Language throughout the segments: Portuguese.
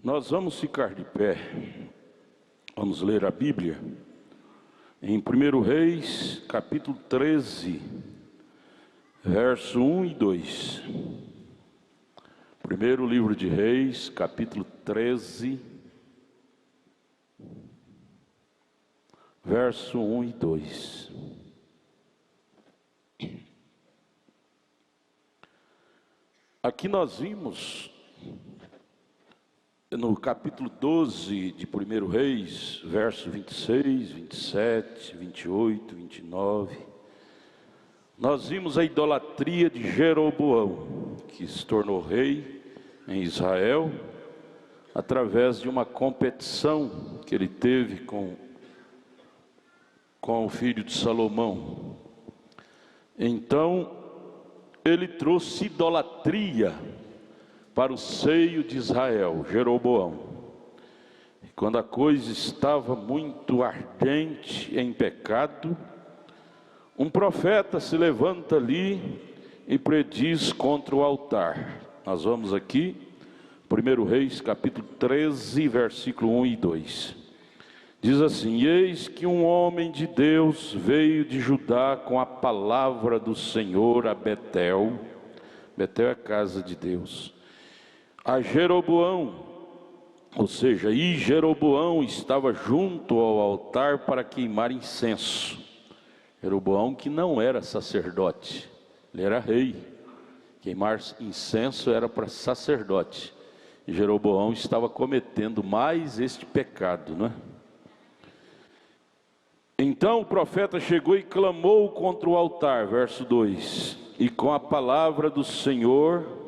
Nós vamos ficar de pé, vamos ler a Bíblia, em 1 Reis, capítulo 13, verso 1 e 2. Primeiro livro de Reis, capítulo 13, verso 1 e 2. Aqui nós vimos, no capítulo 12 de 1 Reis, verso 26, 27, 28, 29, nós vimos a idolatria de Jeroboão, que se tornou rei em Israel, através de uma competição que ele teve com o filho de Salomão. Então, ele trouxe idolatria para o seio de Israel, Jeroboão. E quando a coisa estava muito ardente em pecado, um profeta se levanta ali e prediz contra o altar. Nós vamos aqui, 1 Reis, capítulo 13, versículo 1 e 2. Diz assim: eis que um homem de Deus veio de Judá com a palavra do Senhor a Betel. Betel é a casa de Deus. A Jeroboão, ou seja, e Jeroboão estava junto ao altar para queimar incenso. Jeroboão, que não era sacerdote, ele era rei. Queimar incenso era para sacerdote. E Jeroboão estava cometendo mais este pecado, não é? Então o profeta chegou e clamou contra o altar, verso 2, e com a palavra do Senhor,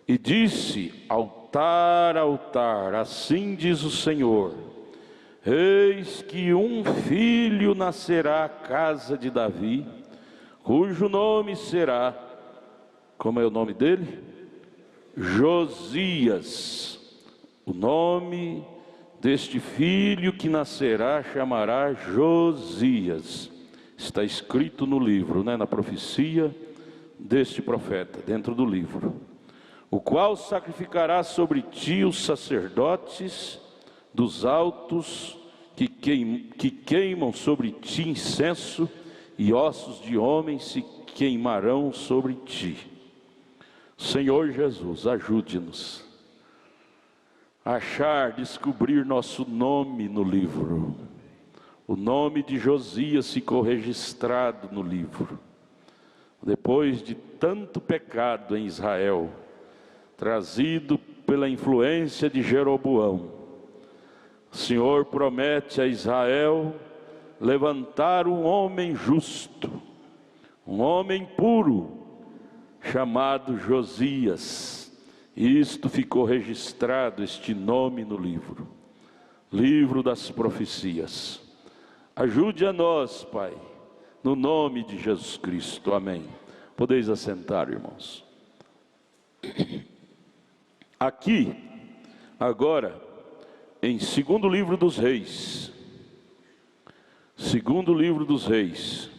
e disse: altar, altar, assim diz o Senhor, eis que um filho nascerá à casa de Davi, cujo nome será, como é o nome dele? Josias. O nome deste filho que nascerá chamará Josias. Está escrito no livro, na profecia deste profeta, dentro do livro. O qual sacrificará sobre ti os sacerdotes dos altos que queimam sobre ti incenso, e ossos de homens se queimarão sobre ti. Senhor Jesus, ajude-nos a achar, descobrir nosso nome no livro. O nome de Josias ficou registrado no livro. Depois de tanto pecado em Israel, trazido pela influência de Jeroboão, o Senhor promete a Israel levantar um homem justo, um homem puro, chamado Josias. E isto ficou registrado, este nome no livro, livro das profecias. Ajude a nós, Pai, no nome de Jesus Cristo, amém. Podeis assentar, irmãos. Aqui, agora, em segundo livro dos reis, segundo livro dos reis,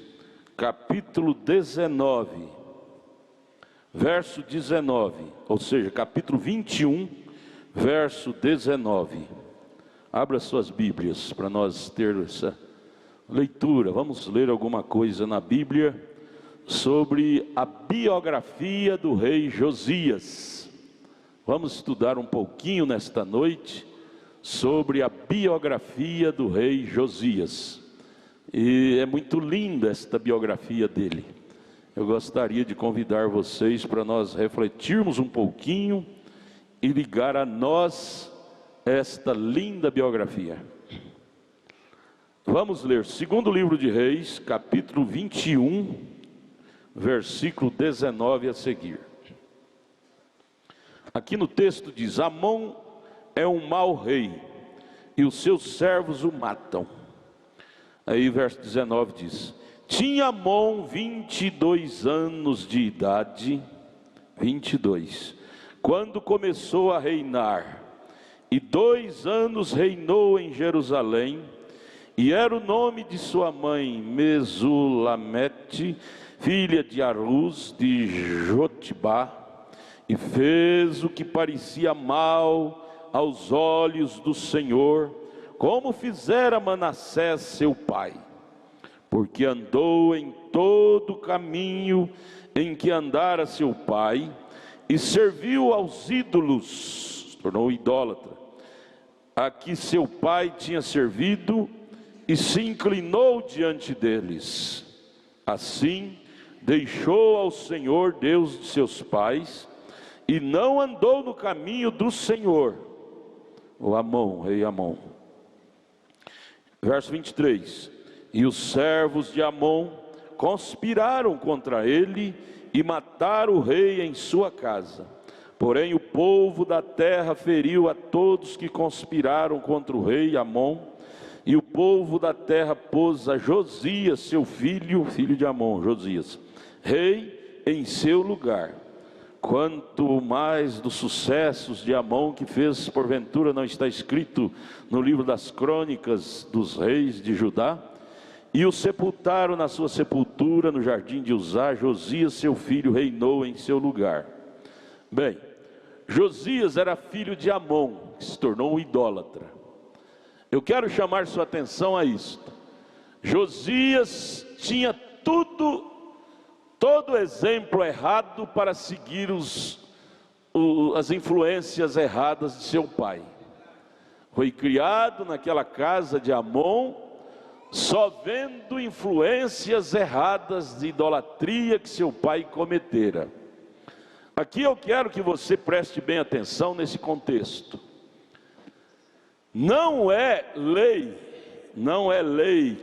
capítulo 19, verso 19, ou seja, capítulo 21, verso 19. Abra suas Bíblias para nós ter essa leitura. Vamos ler alguma coisa na Bíblia sobre a biografia do rei Josias. Vamos estudar um pouquinho nesta noite sobre a biografia do rei Josias. E é muito linda esta biografia dele. Eu gostaria de convidar vocês para nós refletirmos um pouquinho e ligar a nós esta linda biografia. Vamos ler segundo livro de Reis, capítulo 21, versículo 19 a seguir. Aqui no texto diz: Amon é um mau rei, e os seus servos o matam. Aí verso 19 diz: tinha Amon 22 anos de idade, 22, quando começou a reinar, e 2 anos reinou em Jerusalém, e era o nome de sua mãe Mesulamete, filha de Aruz de Jotibá, e fez o que parecia mal aos olhos do Senhor, como fizera Manassés seu pai, porque andou em todo o caminho em que andara seu pai, e serviu aos ídolos, se tornou idólatra, a que seu pai tinha servido, e se inclinou diante deles. Assim deixou ao Senhor Deus de seus pais, e não andou no caminho do Senhor. O Amon, rei Amon. Verso 23. E os servos de Amon conspiraram contra ele e mataram o rei em sua casa. Porém o povo da terra feriu a todos que conspiraram contra o rei Amon. E o povo da terra pôs a Josias, seu filho de Amon, Josias, rei em seu lugar. Quanto mais dos sucessos de Amon que fez, porventura não está escrito no livro das crônicas dos reis de Judá? E o sepultaram na sua sepultura no jardim de Uzá. Josias seu filho reinou em seu lugar. Bem, Josias era filho de Amon, que se tornou um idólatra. Eu quero chamar sua atenção a isto. Josias tinha todo exemplo errado para seguir as influências erradas de seu pai. Foi criado naquela casa de Amon, só vendo influências erradas de idolatria que seu pai cometera. Aqui eu quero que você preste bem atenção nesse contexto. Não é lei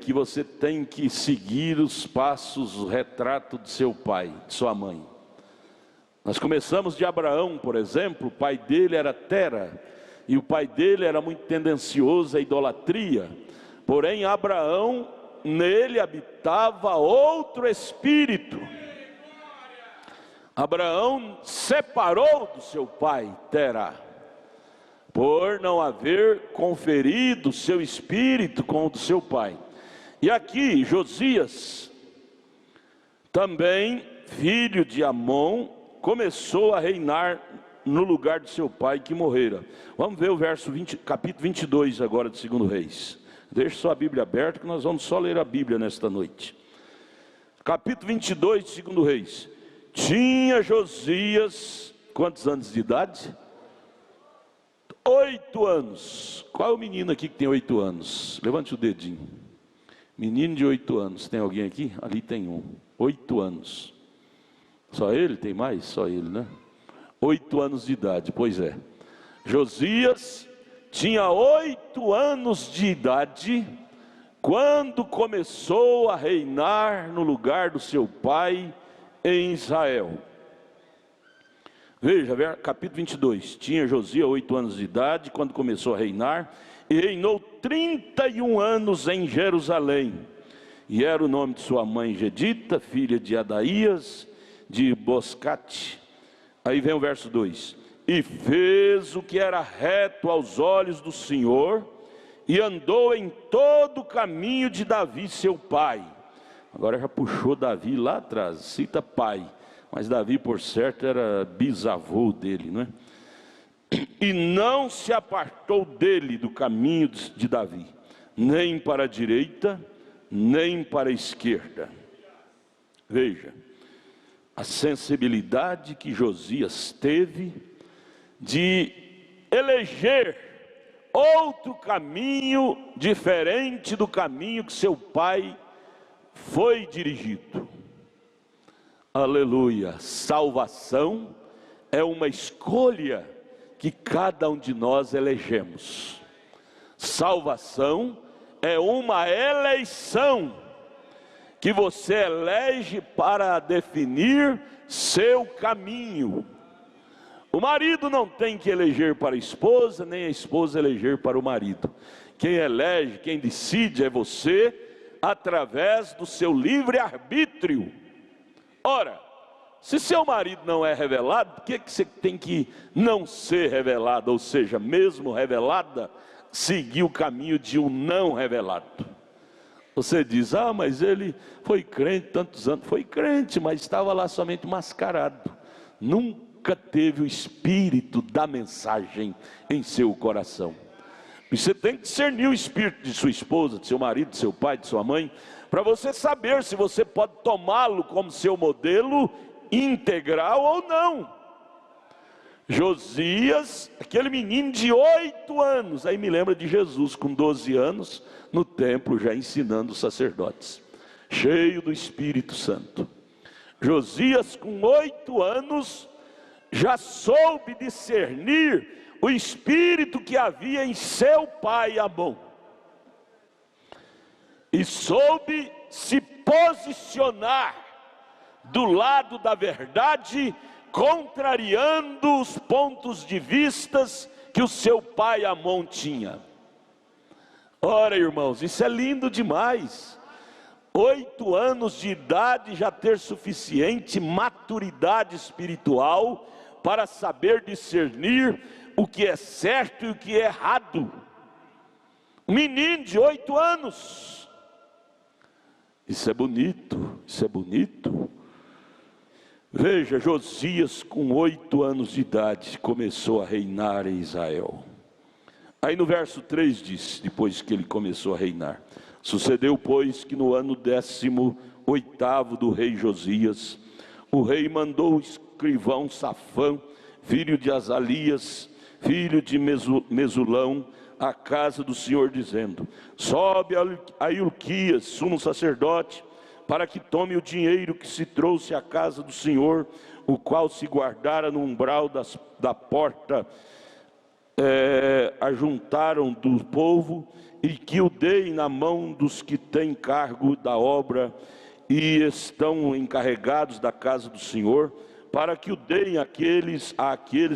que você tem que seguir os passos, o retrato de seu pai, de sua mãe. Nós começamos de Abraão, por exemplo. O pai dele era Tera, e o pai dele era muito tendencioso à idolatria. Porém Abraão, nele habitava outro espírito. Abraão separou do seu pai Tera, por não haver conferido seu espírito com o do seu pai. E aqui Josias, também filho de Amon, começou a reinar no lugar de seu pai que morrera. Vamos ver o capítulo 22 agora de 2 Reis. Deixe sua Bíblia aberta que nós vamos só ler a Bíblia nesta noite. Capítulo 22 de 2 Reis. Tinha Josias quantos anos de idade? 8 anos. Qual é o menino aqui que tem 8 anos? Levante o dedinho. Menino de 8 anos. Tem alguém aqui? Ali tem um. 8 anos. Só ele? Tem mais? Só ele, né? 8 anos de idade, pois é. Josias tinha 8 anos de idade quando começou a reinar no lugar do seu pai em Israel. Veja, capítulo 22. Tinha Josias 8 anos de idade quando começou a reinar, e reinou 31 anos em Jerusalém. E era o nome de sua mãe Gedita, filha de Adaías, de Boscate. Aí vem o verso 2. E fez o que era reto aos olhos do Senhor, e andou em todo o caminho de Davi seu pai. Agora já puxou Davi lá atrás, cita pai, mas Davi por certo era bisavô dele, não é? E não se apartou dele do caminho de Davi, nem para a direita, nem para a esquerda. Veja, a sensibilidade que Josias teve de eleger outro caminho diferente do caminho que seu pai foi dirigido. Aleluia. Salvação é uma escolha que cada um de nós elegemos. Salvação é uma eleição que você elege para definir seu caminho. O marido não tem que eleger para a esposa, nem a esposa eleger para o marido. Quem elege, quem decide é você, através do seu livre-arbítrio. Ora, se seu marido não é revelado, por que você tem que não ser revelado? Ou seja, mesmo revelada, seguir o caminho de um não revelado. Você diz, mas ele foi crente tantos anos. Foi crente, mas estava lá somente mascarado. Nunca nunca teve o espírito da mensagem em seu coração. E você tem que discernir o espírito de sua esposa, de seu marido, de seu pai, de sua mãe, para você saber se você pode tomá-lo como seu modelo integral ou não. Josias, aquele menino de 8 anos, aí me lembra de Jesus com 12 anos, no templo já ensinando os sacerdotes, cheio do Espírito Santo. Josias com 8 anos, já soube discernir o espírito que havia em seu pai Amon, e soube se posicionar do lado da verdade, contrariando os pontos de vistas que o seu pai Amon tinha. Ora, irmãos, isso é lindo demais. 8 anos de idade, já ter suficiente maturidade espiritual para saber discernir o que é certo e o que é errado. Um menino de 8 anos. Isso é bonito, isso é bonito. Veja, Josias com 8 anos de idade começou a reinar em Israel. Aí no verso 3 diz, depois que ele começou a reinar: sucedeu, pois, que no ano 18º do rei Josias, o rei mandou o escrivão Safã, filho de Azalias, filho de Mesulão, à casa do Senhor, dizendo: sobe a Hilquias, sumo sacerdote, para que tome o dinheiro que se trouxe à casa do Senhor, o qual se guardara no umbral da porta, ajuntaram do povo, e que o deem na mão dos que têm cargo da obra e estão encarregados da casa do Senhor, para que o deem àqueles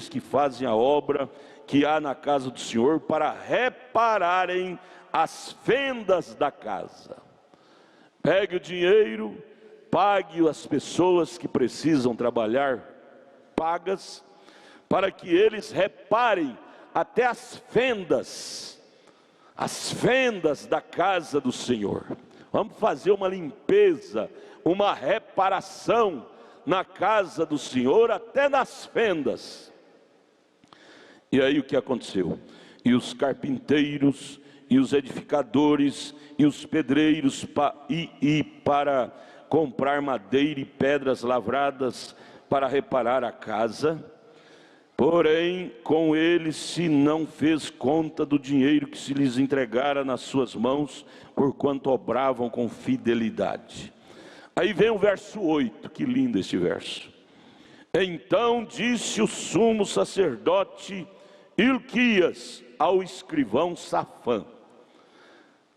que fazem a obra que há na casa do Senhor, para repararem as fendas da casa. Pegue o dinheiro, pague as pessoas que precisam trabalhar pagas, para que eles reparem até as fendas da casa do Senhor. Vamos fazer uma limpeza, uma reparação na casa do Senhor, até nas fendas. E aí o que aconteceu? E os carpinteiros, e os edificadores, e os pedreiros, para comprar madeira e pedras lavradas, para reparar a casa. Porém, com eles se não fez conta do dinheiro que se lhes entregara nas suas mãos, porquanto obravam com fidelidade. Aí vem o verso 8, que lindo este verso. Então disse o sumo sacerdote Hilquias ao escrivão Safã,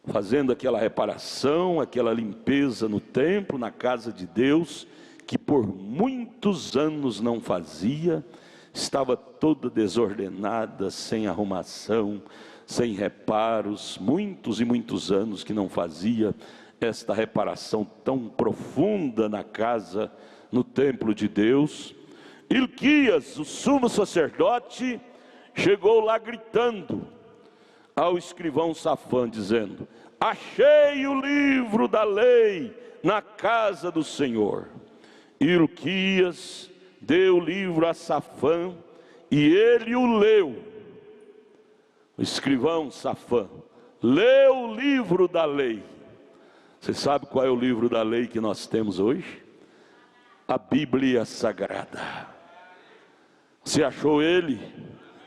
fazendo aquela reparação, aquela limpeza no templo, na casa de Deus, que por muitos anos não fazia, estava toda desordenada, sem arrumação, sem reparos, muitos e muitos anos que não fazia esta reparação tão profunda na casa, no templo de Deus. Hilquias, o sumo sacerdote, chegou lá gritando ao escrivão Safã, dizendo: achei o livro da lei na casa do Senhor. Hilquias deu o livro a Safã e ele o leu. O escrivão Safã leu o livro da lei. Você sabe qual é o livro da lei que nós temos hoje? A Bíblia Sagrada. Você achou ele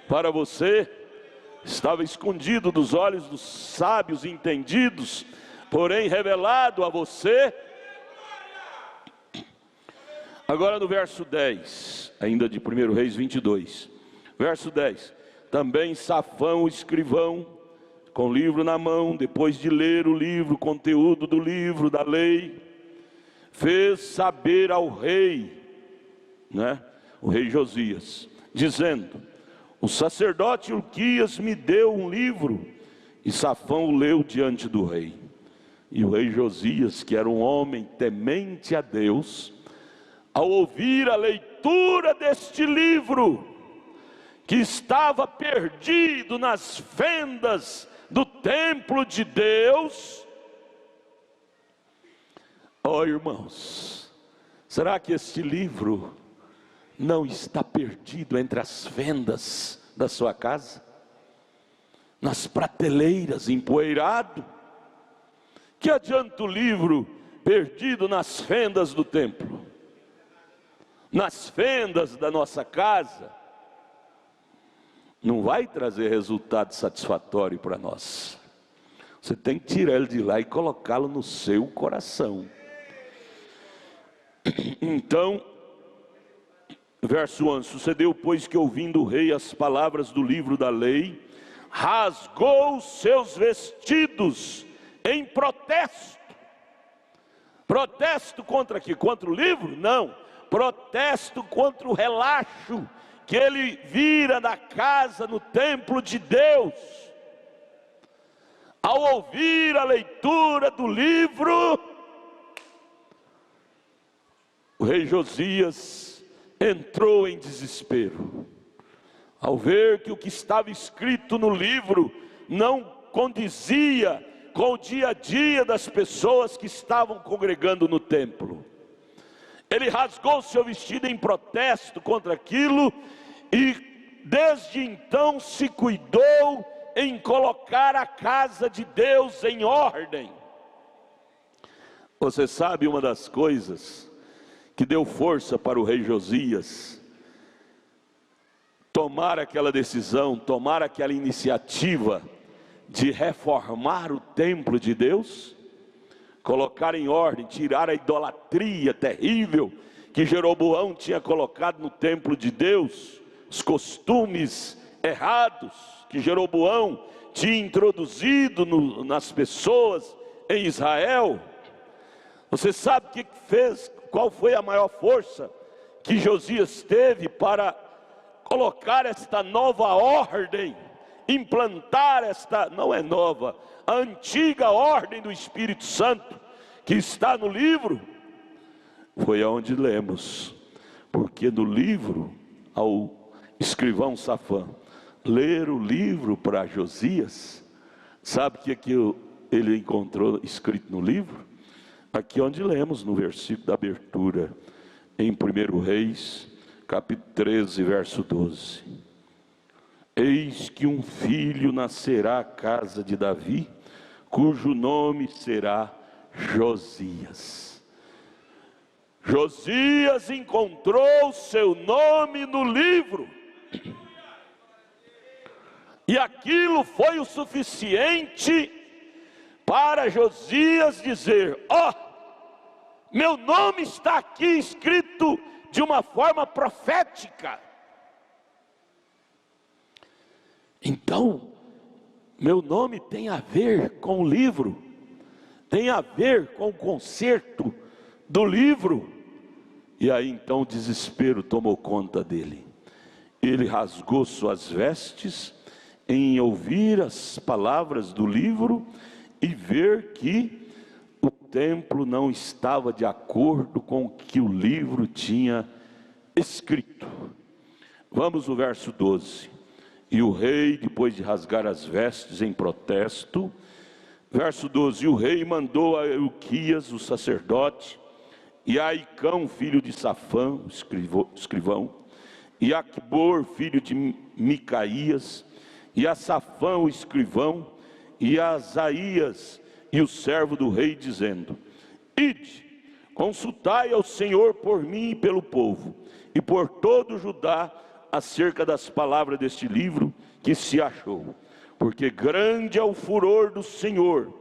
para você? Estava escondido dos olhos dos sábios e entendidos, porém revelado a você. Agora no verso 10, ainda de 1 Reis 22, verso 10. Também Safã, o escrivão, com o livro na mão, depois de ler o livro, o conteúdo do livro da lei, fez saber ao rei, o rei Josias, dizendo: o sacerdote Hilquias me deu um livro. E Safã o leu diante do rei. E o rei Josias, que era um homem temente a Deus, ao ouvir a leitura deste livro, que estava perdido nas fendas do templo de Deus, irmãos, será que este livro não está perdido entre as fendas da sua casa, nas prateleiras, empoeirado? Que adianta o livro perdido nas fendas do templo, nas fendas da nossa casa? Não vai trazer resultado satisfatório para nós. Você tem que tirar ele de lá e colocá-lo no seu coração. Então, verso 11: sucedeu, pois, que ouvindo o rei as palavras do livro da lei, rasgou os seus vestidos em protesto. Protesto contra quê? Contra o livro? Não. Protesto contra o relaxo que ele vira na casa, no templo de Deus. Ao ouvir a leitura do livro, o rei Josias entrou em desespero, ao ver que o que estava escrito no livro não condizia com o dia a dia das pessoas que estavam congregando no templo. Ele rasgou seu vestido em protesto contra aquilo e desde então se cuidou em colocar a casa de Deus em ordem. Você sabe, uma das coisas que deu força para o rei Josias tomar aquela decisão, tomar aquela iniciativa de reformar o templo de Deus, colocar em ordem, tirar a idolatria terrível que Jeroboão tinha colocado no templo de Deus, os costumes errados que Jeroboão tinha introduzido nas pessoas em Israel. Você sabe o que fez? Qual foi a maior força que Josias teve para colocar esta nova ordem, implantar esta, não é nova, a antiga ordem do Espírito Santo que está no livro? Foi aonde lemos, porque no livro, ao escrivão Safã ler o livro para Josias, sabe o que ele encontrou escrito no livro? Aqui onde lemos no versículo da abertura, em 1 Reis, capítulo 13, verso 12. Eis que um filho nascerá à casa de Davi, cujo nome será Josias. Josias encontrou seu nome no livro, e aquilo foi o suficiente para Josias dizer: ó, meu nome está aqui escrito de uma forma profética. Então, meu nome tem a ver com o livro, tem a ver com o concerto do livro. E aí então o desespero tomou conta dele. Ele rasgou suas vestes em ouvir as palavras do livro e ver que o templo não estava de acordo com o que o livro tinha escrito. Vamos ao verso 12. E o rei, depois de rasgar as vestes em protesto, verso 12: e o rei mandou a Euquias, o sacerdote, e a Aicão, filho de Safã, o escrivão, e a Aquibor, filho de Micaías, e a Safã, o escrivão, e a Asaías, e o servo do rei, dizendo: ide, consultai ao Senhor por mim e pelo povo, e por todo o Judá, acerca das palavras deste livro que se achou, porque grande é o furor do Senhor,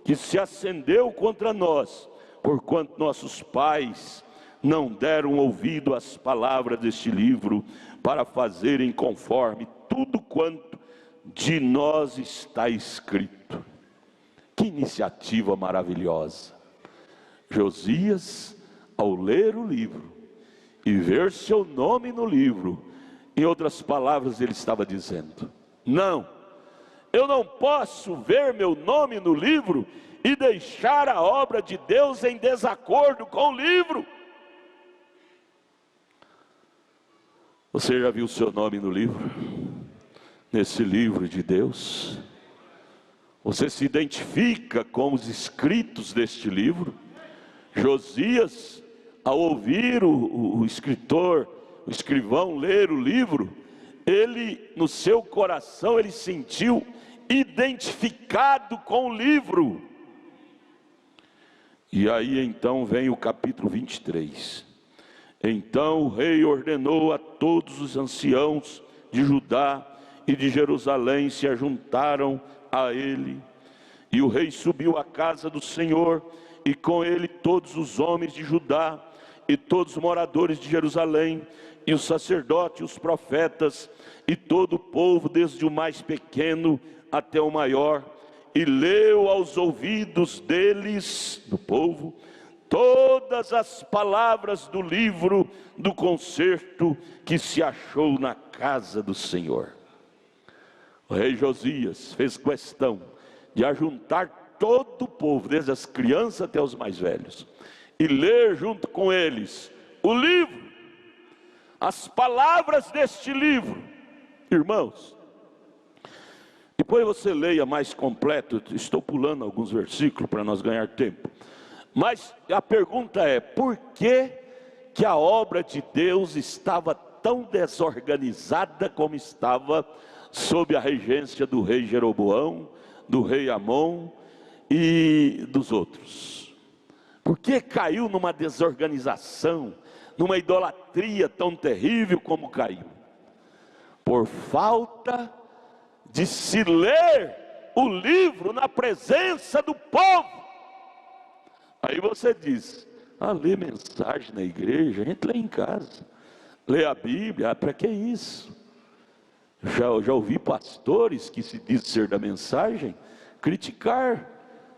que se acendeu contra nós, porquanto nossos pais não deram ouvido às palavras deste livro, para fazerem conforme tudo quanto de nós está escrito. Que iniciativa maravilhosa! Josias, ao ler o livro e ver seu nome no livro, em outras palavras, ele estava dizendo: não, eu não posso ver meu nome no livro e deixar a obra de Deus em desacordo com o livro. Você já viu seu nome no livro? Nesse livro de Deus? Você se identifica com os escritos deste livro? Josias, ao ouvir o escritor o escrivão, ler o livro, ele, no seu coração, ele sentiu identificado com o livro. E aí então vem o capítulo 23. Então o rei ordenou a todos os anciãos de Judá e de Jerusalém se ajuntaram a ele. E o rei subiu à casa do Senhor, e com ele todos os homens de Judá e todos os moradores de Jerusalém, e os sacerdotes, os profetas, e todo o povo, desde o mais pequeno até o maior, e leu aos ouvidos deles, do povo, todas as palavras do livro do concerto que se achou na casa do Senhor. O rei Josias fez questão de ajuntar todo o povo, desde as crianças até os mais velhos, e ler junto com eles o livro, as palavras deste livro. Irmãos, depois você leia mais completo, estou pulando alguns versículos para nós ganhar tempo, mas a pergunta é: por que a obra de Deus estava tão desorganizada como estava sob a regência do rei Jeroboão, do rei Amon e dos outros? Por que caiu numa desorganização, numa idolatria tão terrível como caiu? Por falta de se ler o livro na presença do povo. Aí você diz: lê mensagem na igreja, a gente lê em casa, lê a Bíblia, para que isso? Já ouvi pastores que se dizem ser da mensagem criticar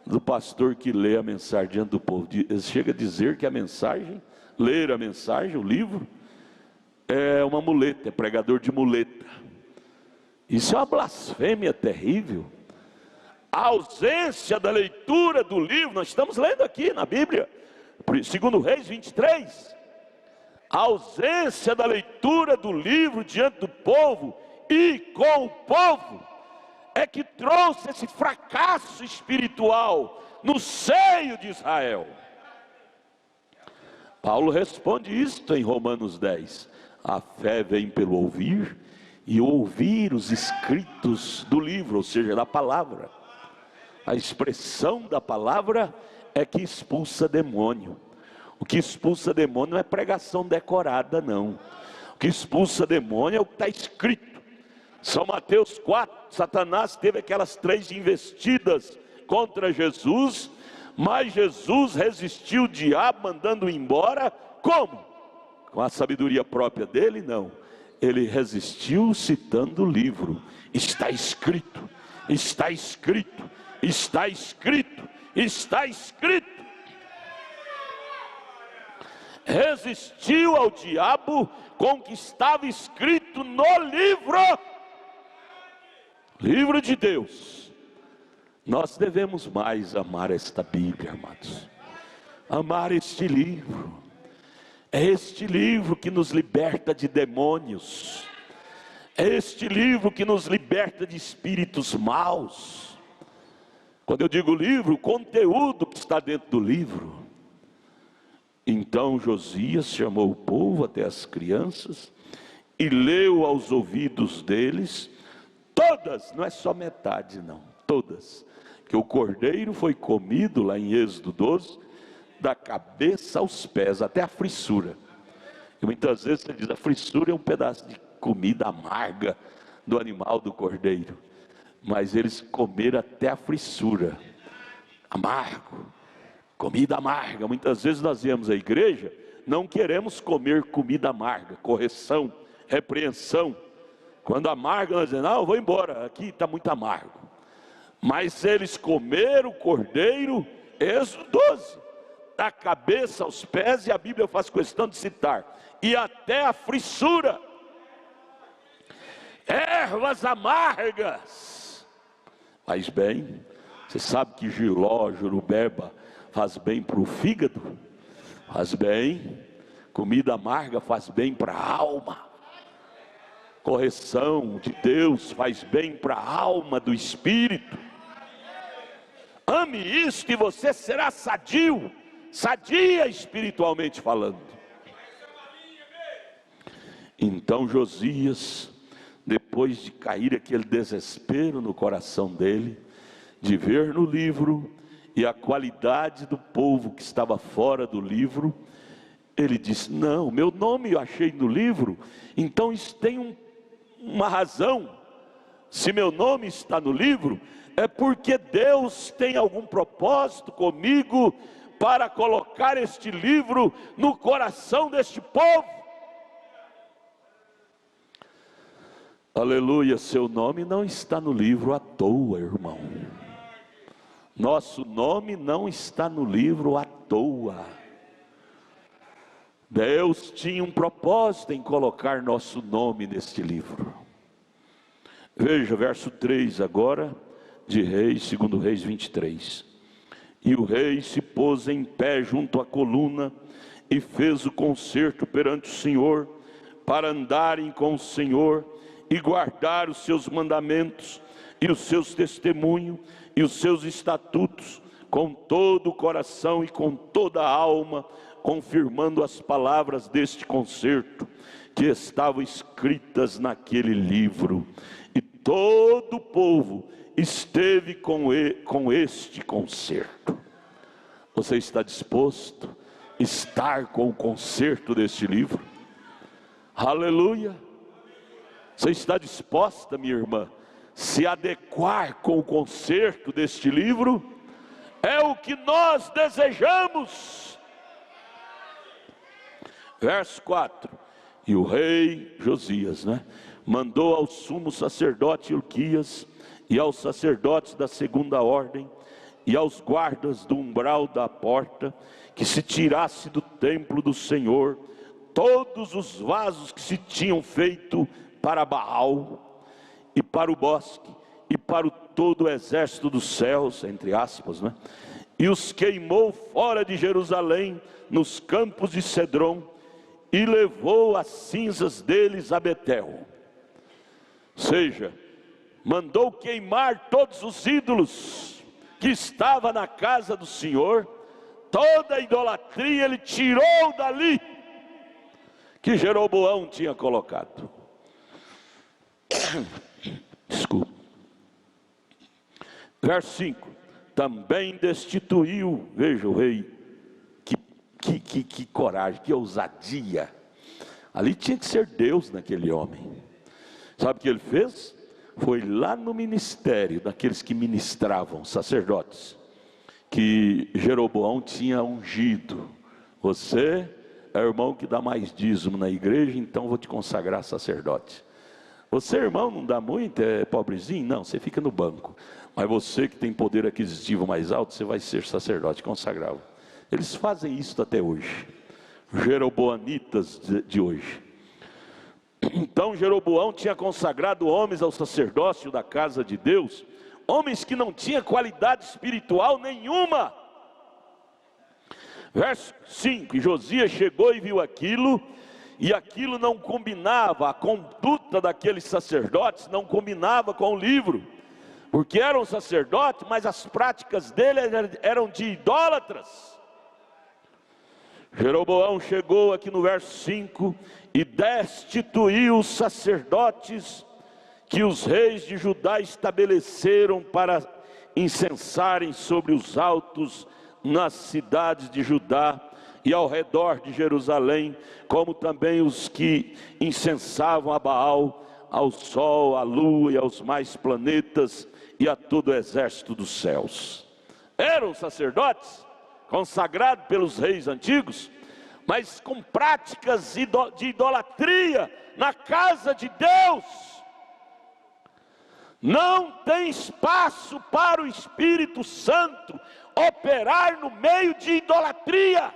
do pastor que lê a mensagem diante do povo. Chega a dizer que a mensagem, ler a mensagem, o livro, é uma muleta, é pregador de muleta. Isso é uma blasfêmia terrível. A ausência da leitura do livro, nós estamos lendo aqui na Bíblia, 2 Reis 23, a ausência da leitura do livro diante do povo e com o povo, é que trouxe esse fracasso espiritual no seio de Israel. Paulo responde isto em Romanos 10, a fé vem pelo ouvir, e ouvir os escritos do livro, ou seja, da palavra. A expressão da palavra é que expulsa demônio. O que expulsa demônio não é pregação decorada, não. O que expulsa demônio é o que está escrito. São Mateus 4, Satanás teve aquelas 3 investidas contra Jesus, mas Jesus resistiu o diabo, mandando-o embora. Como? Com a sabedoria própria dele? Não. Ele resistiu citando o livro. Está escrito, está escrito, está escrito, está escrito. Resistiu ao diabo com o que estava escrito no livro de Deus. Nós devemos mais amar esta Bíblia, amados, amar este livro. É este livro que nos liberta de demônios, é este livro que nos liberta de espíritos maus. Quando eu digo livro, o conteúdo que está dentro do livro. Então Josias chamou o povo, até as crianças, e leu aos ouvidos deles todas, não é só metade não, todas, que o cordeiro foi comido lá em Êxodo 12, da cabeça aos pés, até a frissura. E muitas vezes você diz: a frissura é um pedaço de comida amarga do animal, do cordeiro. Mas eles comeram até a frissura, amargo, comida amarga. Muitas vezes nós viemos à igreja, não queremos comer comida amarga, correção, repreensão. Quando amarga, nós dizemos: não, eu vou embora, aqui está muito amargo. Mas eles comeram o cordeiro, Êxodo 12, da cabeça aos pés, e a Bíblia faz questão de citar, e até a frissura. Ervas amargas faz bem. Você sabe que jiló, jurubeba faz bem para o fígado, faz bem. Comida amarga faz bem para a alma. Correção de Deus faz bem para a alma do espírito. Ame isso e você será sadia espiritualmente falando. Então Josias, depois de cair aquele desespero no coração dele, de ver no livro e a qualidade do povo que estava fora do livro, ele disse: não, meu nome eu achei no livro, então isso tem uma razão. Se meu nome está no livro, é porque Deus tem algum propósito comigo para colocar este livro no coração deste povo. Aleluia, seu nome não está no livro à toa, irmão. Nosso nome não está no livro à toa. Deus tinha um propósito em colocar nosso nome neste livro. Veja, verso 3 agora, de Reis, 2 Reis 23. E o rei se pôs em pé junto à coluna, e fez o concerto perante o Senhor, para andarem com o Senhor, e guardar os seus mandamentos, e os seus testemunhos, e os seus estatutos, com todo o coração e com toda a alma, confirmando as palavras deste concerto, que estavam escritas naquele livro. E todo o povo esteve com este concerto. Você está disposto a estar com o concerto deste livro? Aleluia! Você está disposta, minha irmã, se adequar com o concerto deste livro? É o que nós desejamos. Verso 4. E o rei Josias, mandou ao sumo sacerdote Hilquias, e aos sacerdotes da segunda ordem, e aos guardas do umbral da porta, que se tirasse do templo do Senhor todos os vasos que se tinham feito para Baal, e para o bosque, e para todo o exército dos céus, entre aspas, e os queimou fora de Jerusalém, nos campos de Cedron, e levou as cinzas deles a Betel. Ou seja, mandou queimar todos os ídolos que estavam na casa do Senhor, toda a idolatria ele tirou dali, que Jeroboão tinha colocado. Desculpa. Verso 5. Também destituiu, veja o rei, que coragem, que ousadia. Ali tinha que ser Deus naquele homem. Sabe o que ele fez? Foi lá no ministério daqueles que ministravam, sacerdotes, que Jeroboão tinha ungido. Você é o irmão que dá mais dízimo na igreja, então vou te consagrar sacerdote. Você, irmão, não dá muito, é pobrezinho? Não, você fica no banco. Mas você que tem poder aquisitivo mais alto, você vai ser sacerdote consagrado. Eles fazem isso até hoje. Jeroboanitas de hoje. Então Jeroboão tinha consagrado homens ao sacerdócio da casa de Deus, homens que não tinham qualidade espiritual nenhuma. Verso 5. E Josias chegou e viu aquilo, e aquilo não combinava, a conduta daqueles sacerdotes não combinava com o livro, porque eram sacerdotes, mas as práticas dele eram de idólatras. Jeroboão chegou aqui no verso 5 e destituiu os sacerdotes que os reis de Judá estabeleceram para incensarem sobre os altos nas cidades de Judá e ao redor de Jerusalém, como também os que incensavam a Baal, ao sol, à lua e aos mais planetas e a todo o exército dos céus. Eram sacerdotes consagrados pelos reis antigos, mas com práticas de idolatria na casa de Deus. Não tem espaço para o Espírito Santo operar no meio de idolatria.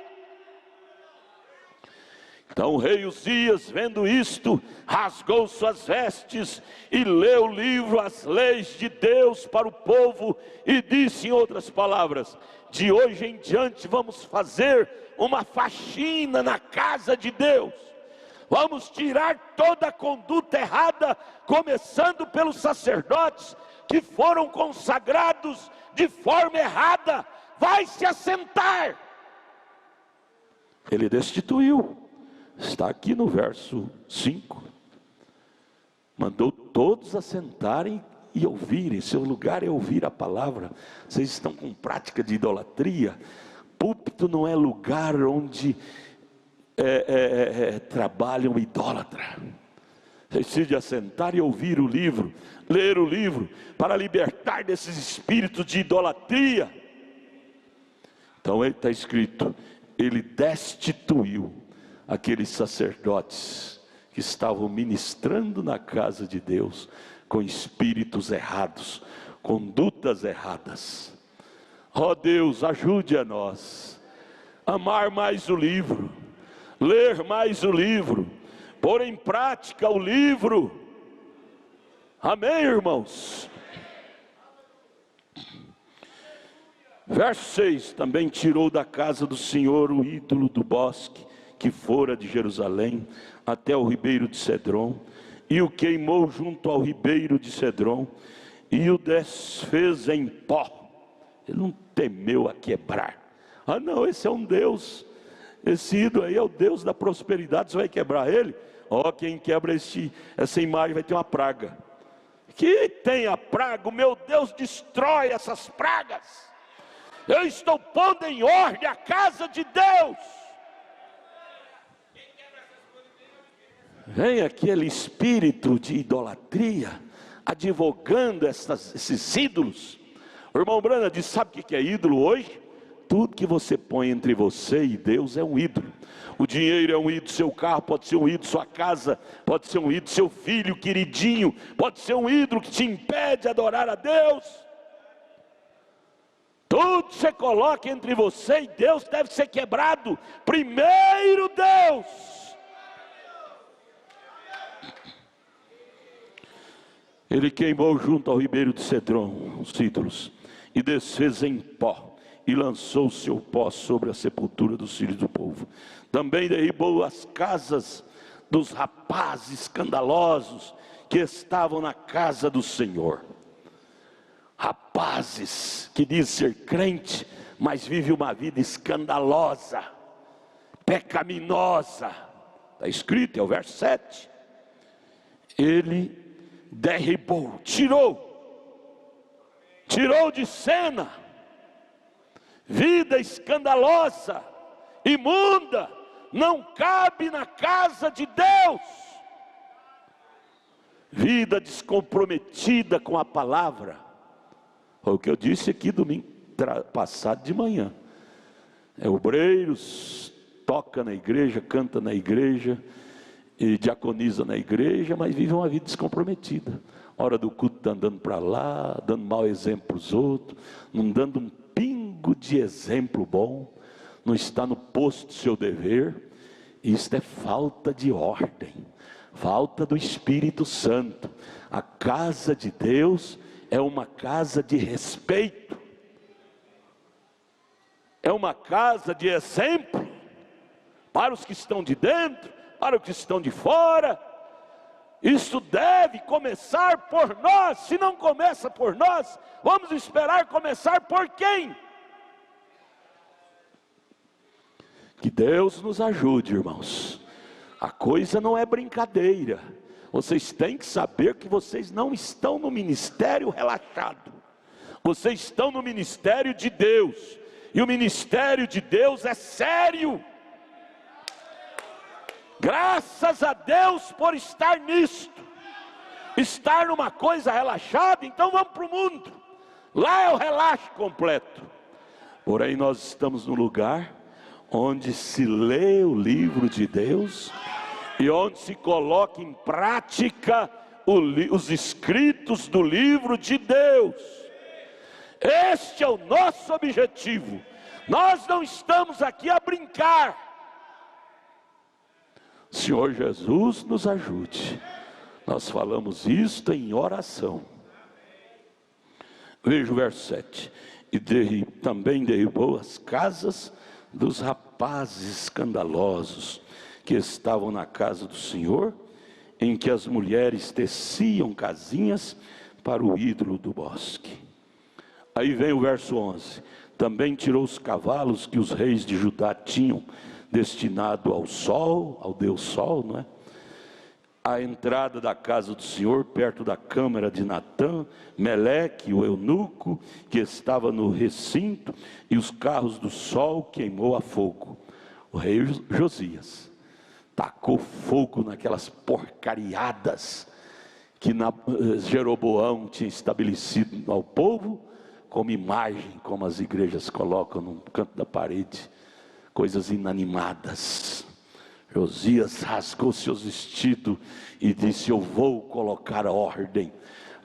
Então o rei Uzias, vendo isto, rasgou suas vestes e leu o livro, as leis de Deus para o povo, e disse em outras palavras: de hoje em diante vamos fazer uma faxina na casa de Deus. Vamos tirar toda a conduta errada, começando pelos sacerdotes que foram consagrados de forma errada. Vai se assentar. Ele destituiu. Está aqui no verso 5. Mandou todos assentarem e ouvirem. Seu lugar é ouvir a palavra. Vocês estão com prática de idolatria. Púlpito não é lugar onde trabalha um idólatra. Vocês precisam assentar e ouvir o livro, ler o livro, para libertar desses espíritos de idolatria. Então ele está escrito, ele destituiu aqueles sacerdotes que estavam ministrando na casa de Deus, com espíritos errados, condutas erradas. Ó Deus, ajude a nós, amar mais o livro, ler mais o livro, pôr em prática o livro. Amém, irmãos? Verso 6, também tirou da casa do Senhor o ídolo do bosque, que fora de Jerusalém, até o ribeiro de Cedron, e o queimou junto ao ribeiro de Cedron, e o desfez em pó. Ele não temeu a quebrar. Ah não, esse é um Deus, esse ídolo aí é o Deus da prosperidade, você vai quebrar ele? Ó, quem quebra essa imagem vai ter uma praga. Que tem a praga, o meu Deus destrói essas pragas. Eu estou pondo em ordem a casa de Deus. Vem aquele espírito de idolatria, advogando esses ídolos. O irmão Brana diz, sabe o que é ídolo hoje? Tudo que você põe entre você e Deus é um ídolo. O dinheiro é um ídolo, seu carro pode ser um ídolo, sua casa pode ser um ídolo, seu filho queridinho pode ser um ídolo que te impede de adorar a Deus. Tudo que você coloca entre você e Deus deve ser quebrado. Primeiro Deus. Ele queimou junto ao ribeiro de Cedron os ídolos, e desfez em pó, e lançou o seu pó sobre a sepultura dos filhos do povo. Também derribou as casas dos rapazes escandalosos que estavam na casa do Senhor. Rapazes que dizem ser crente, mas vivem uma vida escandalosa, pecaminosa. Está escrito, é o verso 7. Ele derribou, tirou de cena, vida escandalosa, imunda, não cabe na casa de Deus. Vida descomprometida com a palavra. Foi o que eu disse aqui domingo passado de manhã. Obreiros toca na igreja, canta na igreja, e diaconiza na igreja, mas vive uma vida descomprometida. Hora do culto está andando para lá, dando mau exemplo para os outros, não dando um pingo de exemplo bom, não está no posto do seu dever. Isso é falta de ordem, falta do Espírito Santo. A casa de Deus é uma casa de respeito, é uma casa de exemplo para os que estão de dentro, para os que estão de fora. Isso deve começar por nós. Se não começa por nós, vamos esperar começar por quem? Que Deus nos ajude, irmãos. A coisa não é brincadeira. Vocês têm que saber que vocês não estão no ministério relaxado. Vocês estão no ministério de Deus. E o ministério de Deus é sério. Graças a Deus por estar nisto. Estar numa coisa relaxada, então vamos para o mundo. Lá é o relaxo completo. Porém nós estamos no lugar onde se lê o livro de Deus e onde se coloca em prática os escritos do livro de Deus. Este é o nosso objetivo. Nós não estamos aqui a brincar. Senhor Jesus nos ajude. Nós falamos isto em oração. Veja o verso 7. E também derribou as casas dos rapazes escandalosos que estavam na casa do Senhor, em que as mulheres teciam casinhas para o ídolo do bosque. Aí vem o verso 11. Também tirou os cavalos que os reis de Judá tinham destinado ao sol, ao Deus Sol, não é? A entrada da casa do Senhor, perto da câmara de Natã, Meleque, o eunuco, que estava no recinto, e os carros do sol queimou a fogo. O rei Josias tacou fogo naquelas porcariadas que Jeroboão tinha estabelecido ao povo, como imagem, como as igrejas colocam no canto da parede, coisas inanimadas. Josias rasgou seus vestidos e disse: eu vou colocar ordem,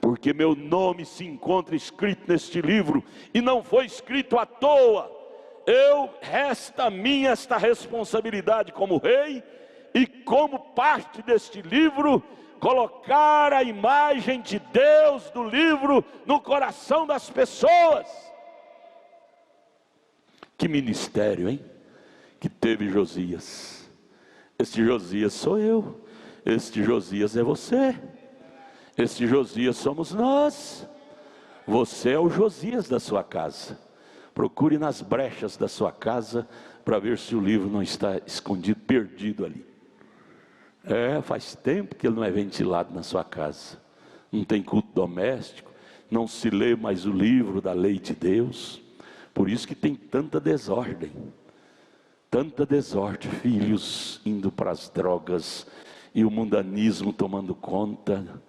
porque meu nome se encontra escrito neste livro, e não foi escrito à toa. Resta a mim esta responsabilidade como rei, e como parte deste livro, colocar a imagem de Deus do livro no coração das pessoas. Que ministério, hein? Que teve Josias. Este Josias sou eu, este Josias é você, este Josias somos nós. Você é o Josias da sua casa. Procure nas brechas da sua casa para ver se o livro não está escondido, perdido ali. Faz tempo que ele não é ventilado na sua casa. Não tem culto doméstico, não se lê mais o livro da lei de Deus. Por isso que tem tanta desordem. Tanta desordem, filhos indo para as drogas e o mundanismo tomando conta.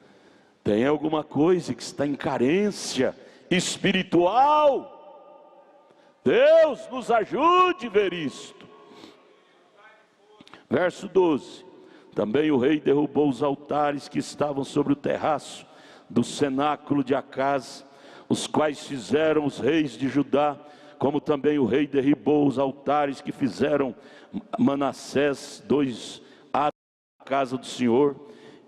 Tem alguma coisa que está em carência espiritual. Deus nos ajude a ver isto. Verso 12. Também o rei derrubou os altares que estavam sobre o terraço do cenáculo de Acaz, os quais fizeram os reis de Judá, como também o rei derribou os altares que fizeram Manassés, 2 à casa do Senhor,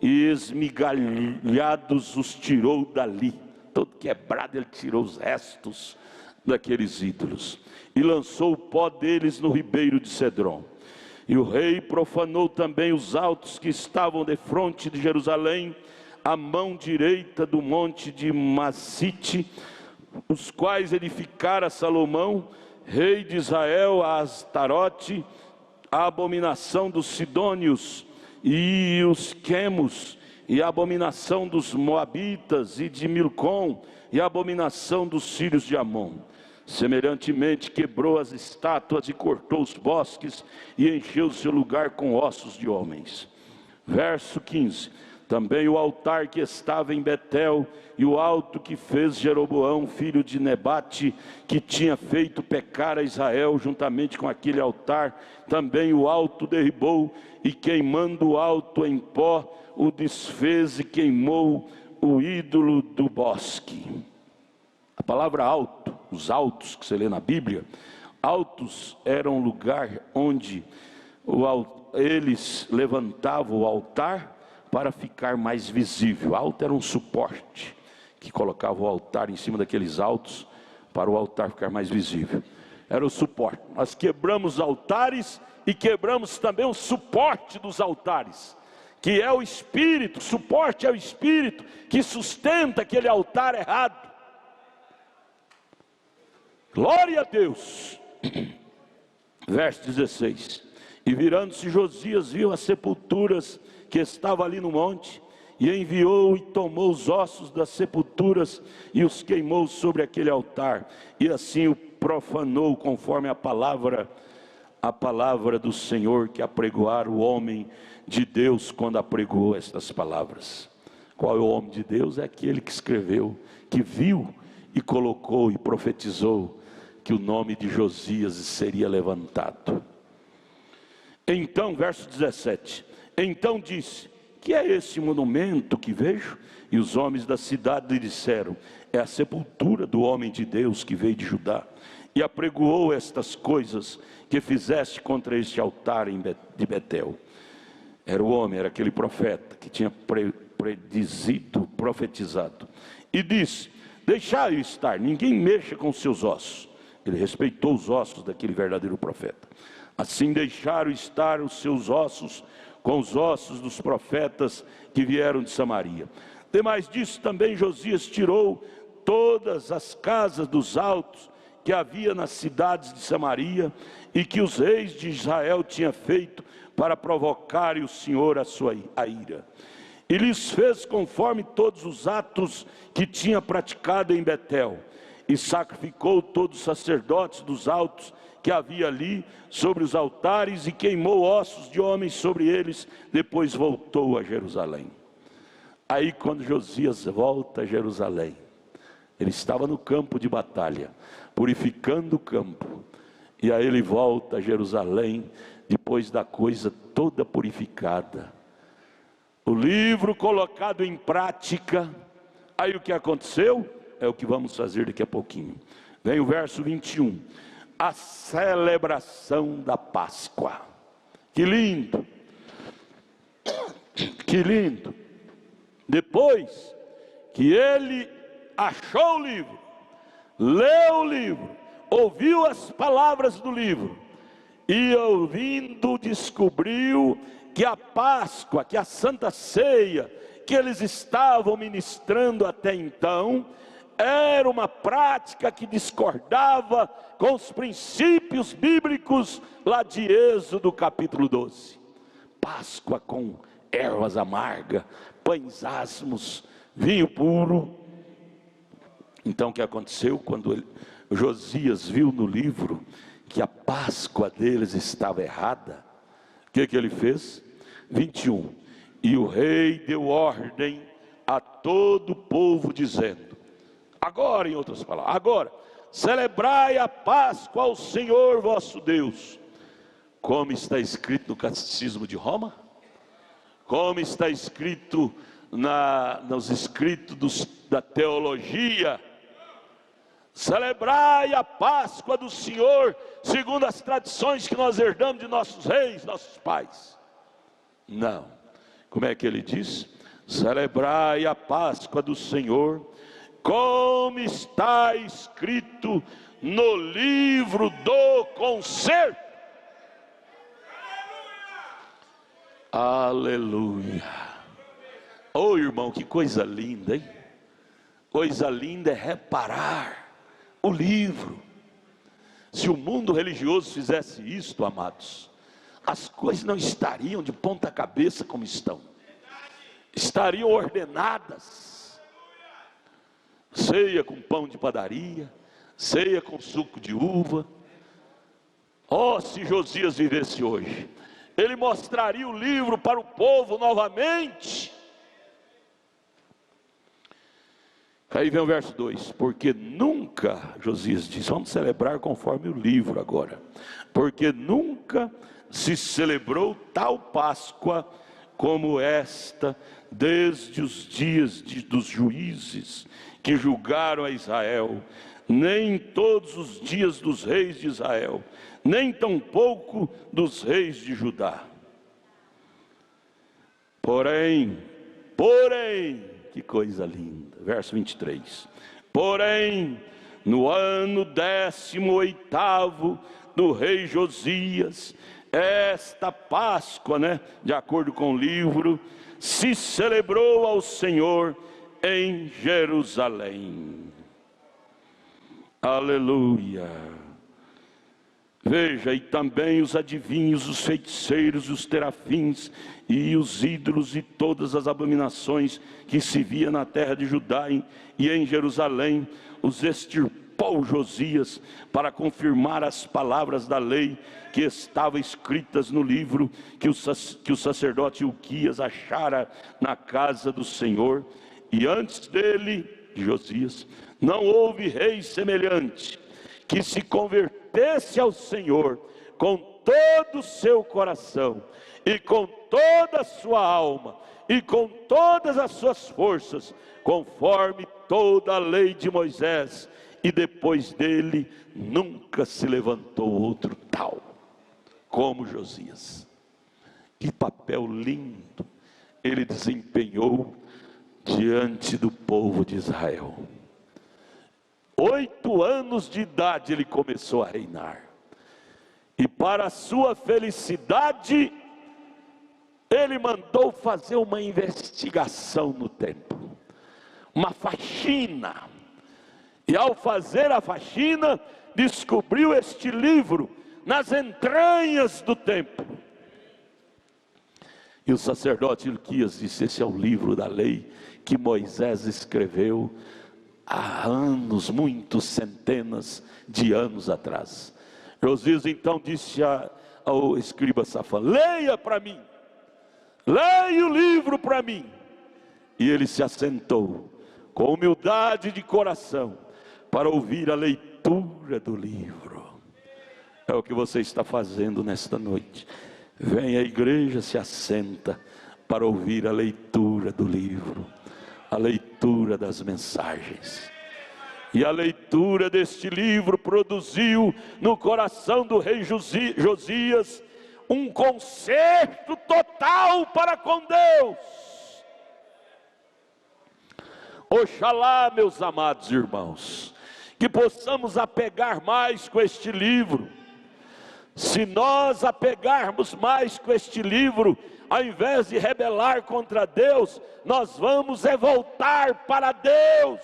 e esmigalhados os tirou dali. Todo quebrado ele tirou os restos daqueles ídolos, e lançou o pó deles no ribeiro de Cedron. E o rei profanou também os altos que estavam defronte de Jerusalém, à mão direita do monte de Massite, os quais edificara Salomão, rei de Israel, a Astarote, a abominação dos sidônios e os quemos, e a abominação dos moabitas e de Milcom, e a abominação dos filhos de Amon. Semelhantemente quebrou as estátuas e cortou os bosques, e encheu o seu lugar com ossos de homens. Verso 15. Também o altar que estava em Betel, e o alto que fez Jeroboão, filho de Nebate, que tinha feito pecar a Israel, juntamente com aquele altar, também o alto derribou, e queimando o alto em pó, o desfez e queimou o ídolo do bosque. A palavra alto, os altos que você lê na Bíblia, altos era um lugar onde eles levantavam o altar para ficar mais visível. Alto era um suporte que colocava o altar em cima daqueles altos para o altar ficar mais visível. Era o suporte. Nós quebramos os altares e quebramos também o suporte dos altares, que é o Espírito. O suporte é o Espírito que sustenta aquele altar errado. Glória a Deus. Verso 16. E virando-se Josias, viu as sepulturas que estavam ali no monte, e enviou e tomou os ossos das sepulturas e os queimou sobre aquele altar, e assim o profanou, conforme a palavra do Senhor que apregoara o homem de Deus quando apregoou estas palavras. Qual é o homem de Deus? É aquele que escreveu, que viu e colocou e profetizou que o nome de Josias seria levantado. Então, verso 17, então disse: que é esse monumento que vejo? E os homens da cidade lhe disseram: é a sepultura do homem de Deus que veio de Judá, e apregoou estas coisas que fizeste contra este altar de Betel. Era o homem, era aquele profeta que tinha profetizado, e disse: deixai-o estar, ninguém mexa com seus ossos. Ele respeitou os ossos daquele verdadeiro profeta. Assim deixaram estar os seus ossos com os ossos dos profetas que vieram de Samaria. Demais disso também Josias tirou todas as casas dos altos que havia nas cidades de Samaria e que os reis de Israel tinham feito para provocarem o Senhor a ira. E lhes fez conforme todos os atos que tinha praticado em Betel, e sacrificou todos os sacerdotes dos altos que havia ali sobre os altares, e queimou ossos de homens sobre eles. Depois voltou a Jerusalém. Aí quando Josias volta a Jerusalém, ele estava no campo de batalha, purificando o campo, e aí ele volta a Jerusalém, depois da coisa toda purificada, o livro colocado em prática. Aí o que aconteceu? É o que vamos fazer daqui a pouquinho. Vem o verso 21, a celebração da Páscoa. Que lindo, que lindo. Depois que ele achou o livro, leu o livro, ouviu as palavras do livro, e ouvindo descobriu que a Páscoa, que a Santa Ceia, que eles estavam ministrando até então, era uma prática que discordava com os princípios bíblicos lá de Êxodo capítulo 12. Páscoa com ervas amargas, pães asmos, vinho puro. Então o que aconteceu? Quando Josias viu no livro que a Páscoa deles estava errada, o que ele fez? 21, e o rei deu ordem a todo o povo dizendo, agora, em outras palavras, agora, celebrai a Páscoa ao Senhor vosso Deus, como está escrito no Catecismo de Roma, como está escrito nos escritos da teologia. Celebrai a Páscoa do Senhor, segundo as tradições que nós herdamos de nossos reis, nossos pais. Não, como é que ele diz? Celebrai a Páscoa do Senhor, como está escrito no livro do concerto. Aleluia. Oh irmão, que coisa linda, hein? Coisa linda é reparar o livro. Se o mundo religioso fizesse isto, amados, as coisas não estariam de ponta cabeça como estão, estariam ordenadas. Ceia com pão de padaria, ceia com suco de uva. Oh, se Josias vivesse hoje, ele mostraria o livro para o povo novamente. Aí vem o verso 2, porque nunca, Josias diz, vamos celebrar conforme o livro agora, porque nunca se celebrou tal Páscoa como esta, desde os dias dos juízes que julgaram a Israel, nem todos os dias dos reis de Israel, nem tampouco dos reis de Judá. Porém, que coisa linda, verso 23, porém, no ano 18º do rei Josias, esta Páscoa, de acordo com o livro, se celebrou ao Senhor em Jerusalém. Aleluia. Veja, e também os adivinhos, os feiticeiros, os terafins e os ídolos e todas as abominações que se via na terra de Judá e em Jerusalém, os extirpou Josias para confirmar as palavras da lei que estavam escritas no livro que o sacerdote Ilquias achara na casa do Senhor. E antes dele, Josias, não houve rei semelhante que se convertesse ao Senhor com todo o seu coração e com toda a sua alma e com todas as suas forças, conforme toda a lei de Moisés, e depois dele nunca se levantou outro tal como Josias. Que papel lindo ele desempenhou diante do povo de Israel. 8 anos de idade ele começou a reinar, e para sua felicidade, ele mandou fazer uma investigação no templo, uma faxina, e ao fazer a faxina, descobriu este livro nas entranhas do templo. E o sacerdote Ilquias disse: esse é o livro da lei que Moisés escreveu há anos, muitos centenas de anos atrás. Josias então disse ao escriba Safã: leia para mim, leia o livro para mim. E ele se assentou com humildade de coração para ouvir a leitura do livro. É o que você está fazendo nesta noite. Vem à igreja, se assenta para ouvir a leitura do livro, a leitura das mensagens. E a leitura deste livro produziu no coração do rei Josias um conserto total para com Deus. Oxalá, meus amados irmãos, que possamos apegar mais com este livro. Se nós apegarmos mais com este livro, ao invés de rebelar contra Deus, nós vamos voltar para Deus.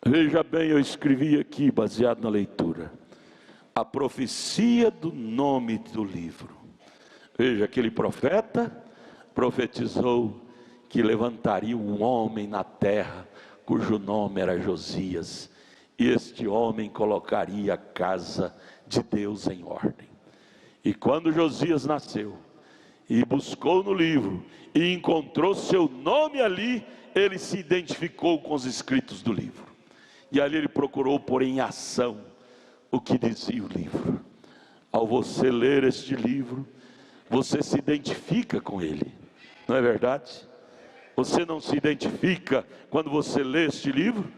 Veja bem, eu escrevi aqui, baseado na leitura, a profecia do nome do livro. Veja, aquele profeta profetizou que levantaria um homem na terra, cujo nome era Josias, e este homem colocaria a casa de Deus em ordem. E quando Josias nasceu, e buscou no livro, e encontrou seu nome ali, ele se identificou com os escritos do livro. E ali ele procurou pôr em ação o que dizia o livro. Ao você ler este livro, você se identifica com ele, não é verdade? Você não se identifica quando você lê este livro?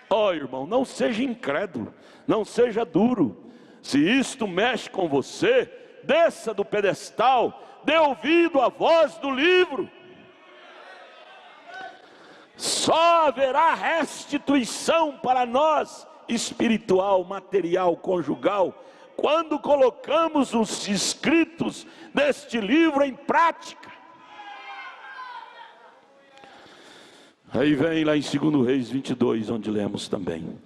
Ó, irmão, não seja incrédulo, não seja duro. Se isto mexe com você, desça do pedestal, dê ouvido à voz do livro. Só haverá restituição para nós, espiritual, material, conjugal, quando colocamos os escritos deste livro em prática. Aí vem lá em 2 Reis 22, onde lemos também: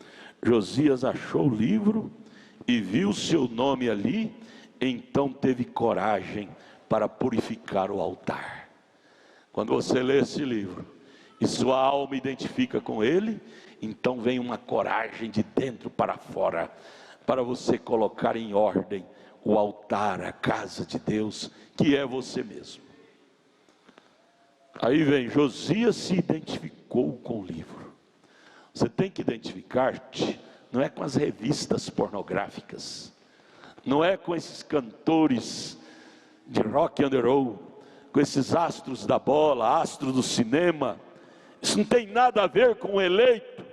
Josias achou o livro e viu seu nome ali, então teve coragem para purificar o altar. Quando você lê esse livro e sua alma identifica com ele, então vem uma coragem de dentro para fora, para você colocar em ordem o altar, a casa de Deus, que é você mesmo. Aí vem, Josias se identificou com o livro. Você tem que identificar-te, não é com as revistas pornográficas, não é com esses cantores de rock and roll, com esses astros da bola, astros do cinema. Isso não tem nada a ver com o eleito.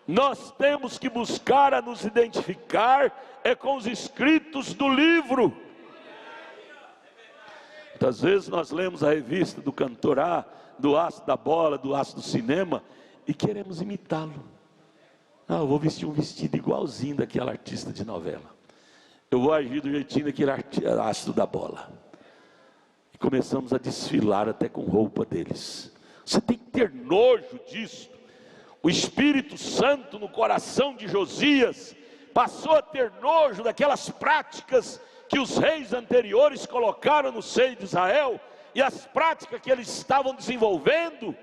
Nós temos que buscar a nos identificar com os escritos do livro. Muitas vezes nós lemos a revista do cantor A, do astro da bola, do astro do cinema, e queremos imitá-lo. Eu vou vestir um vestido igualzinho daquela artista de novela. Eu vou agir do jeitinho daquele astro da bola. E começamos a desfilar até com roupa deles. Você tem que ter nojo disso. O Espírito Santo no coração de Josias passou a ter nojo daquelas práticas que os reis anteriores colocaram no seio de Israel, e as práticas que eles estavam desenvolvendo.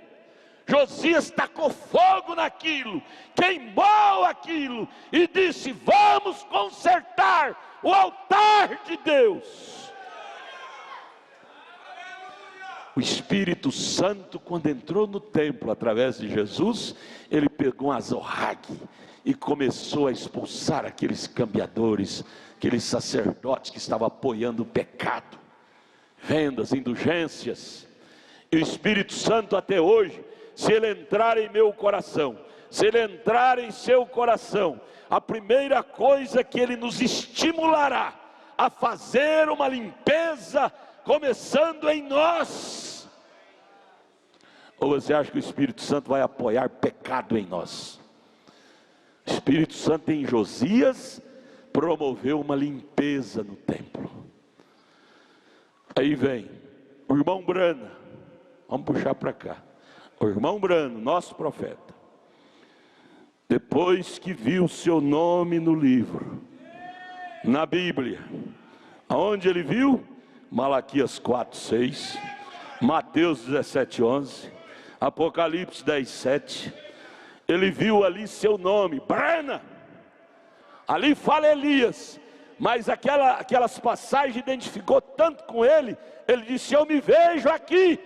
Josias tacou fogo naquilo, queimou aquilo e disse: vamos consertar o altar de Deus. O Espírito Santo, quando entrou no templo através de Jesus, ele pegou um azorrague e começou a expulsar aqueles cambiadores, aqueles sacerdotes que estavam apoiando o pecado, vendas, indulgências. E o Espírito Santo até hoje, se ele entrar em meu coração, se ele entrar em seu coração, a primeira coisa que ele nos estimulará a fazer uma limpeza, começando em nós. Ou você acha que o Espírito Santo vai apoiar pecado em nós? O Espírito Santo em Josias promoveu uma limpeza no templo. Aí vem o irmão Brana, vamos puxar para cá. O irmão Brano, nosso profeta, depois que viu seu nome no livro, na Bíblia, aonde ele viu? Malaquias 4:6, Mateus 17:11, Apocalipse 10:7. Ele viu ali seu nome, Brana. Ali fala Elias, mas aquelas passagens identificou tanto com ele. Ele disse: eu me vejo aqui.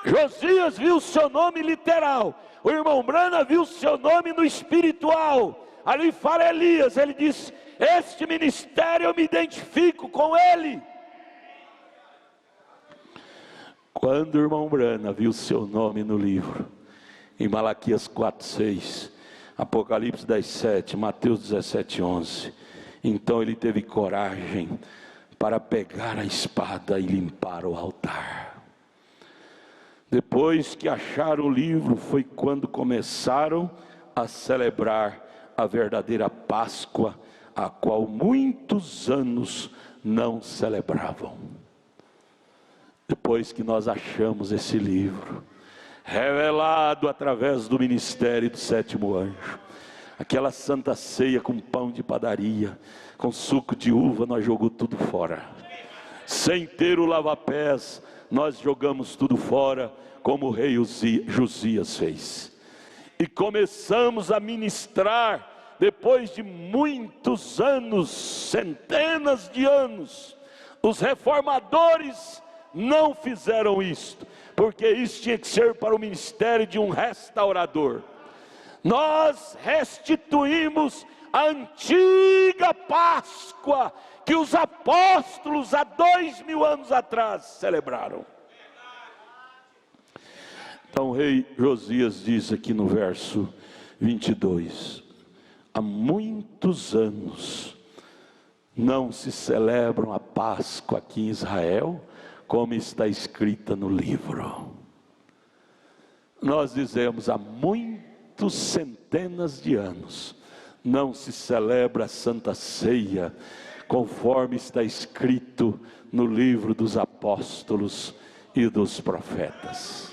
Josias viu seu nome literal, o irmão Brana viu seu nome no espiritual. Ali fala Elias, ele disse: este ministério eu me identifico com ele. Quando o irmão Brana viu seu nome no livro, em Malaquias 4:6, Apocalipse 10:7, Mateus 17:11, então ele teve coragem para pegar a espada e limpar o altar. Depois que acharam o livro, foi quando começaram a celebrar a verdadeira Páscoa, a qual muitos anos não celebravam. Depois que nós achamos esse livro, revelado através do ministério do sétimo anjo, aquela santa ceia com pão de padaria, com suco de uva, nós jogamos tudo fora. Sem ter o lava-pés, nós jogamos tudo fora, como o rei Josias fez. E começamos a ministrar, depois de muitos anos, centenas de anos. Os reformadores não fizeram isto, porque isso tinha que ser para o ministério de um restaurador. Nós restituímos a antiga Páscoa que os apóstolos há 2000 anos atrás celebraram. Então o rei Josias diz aqui no verso 22, há muitos anos não se celebram a Páscoa aqui em Israel, como está escrita no livro. Nós dizemos, há muitos centenas de anos não se celebra a Santa Ceia, conforme está escrito no livro dos apóstolos e dos profetas.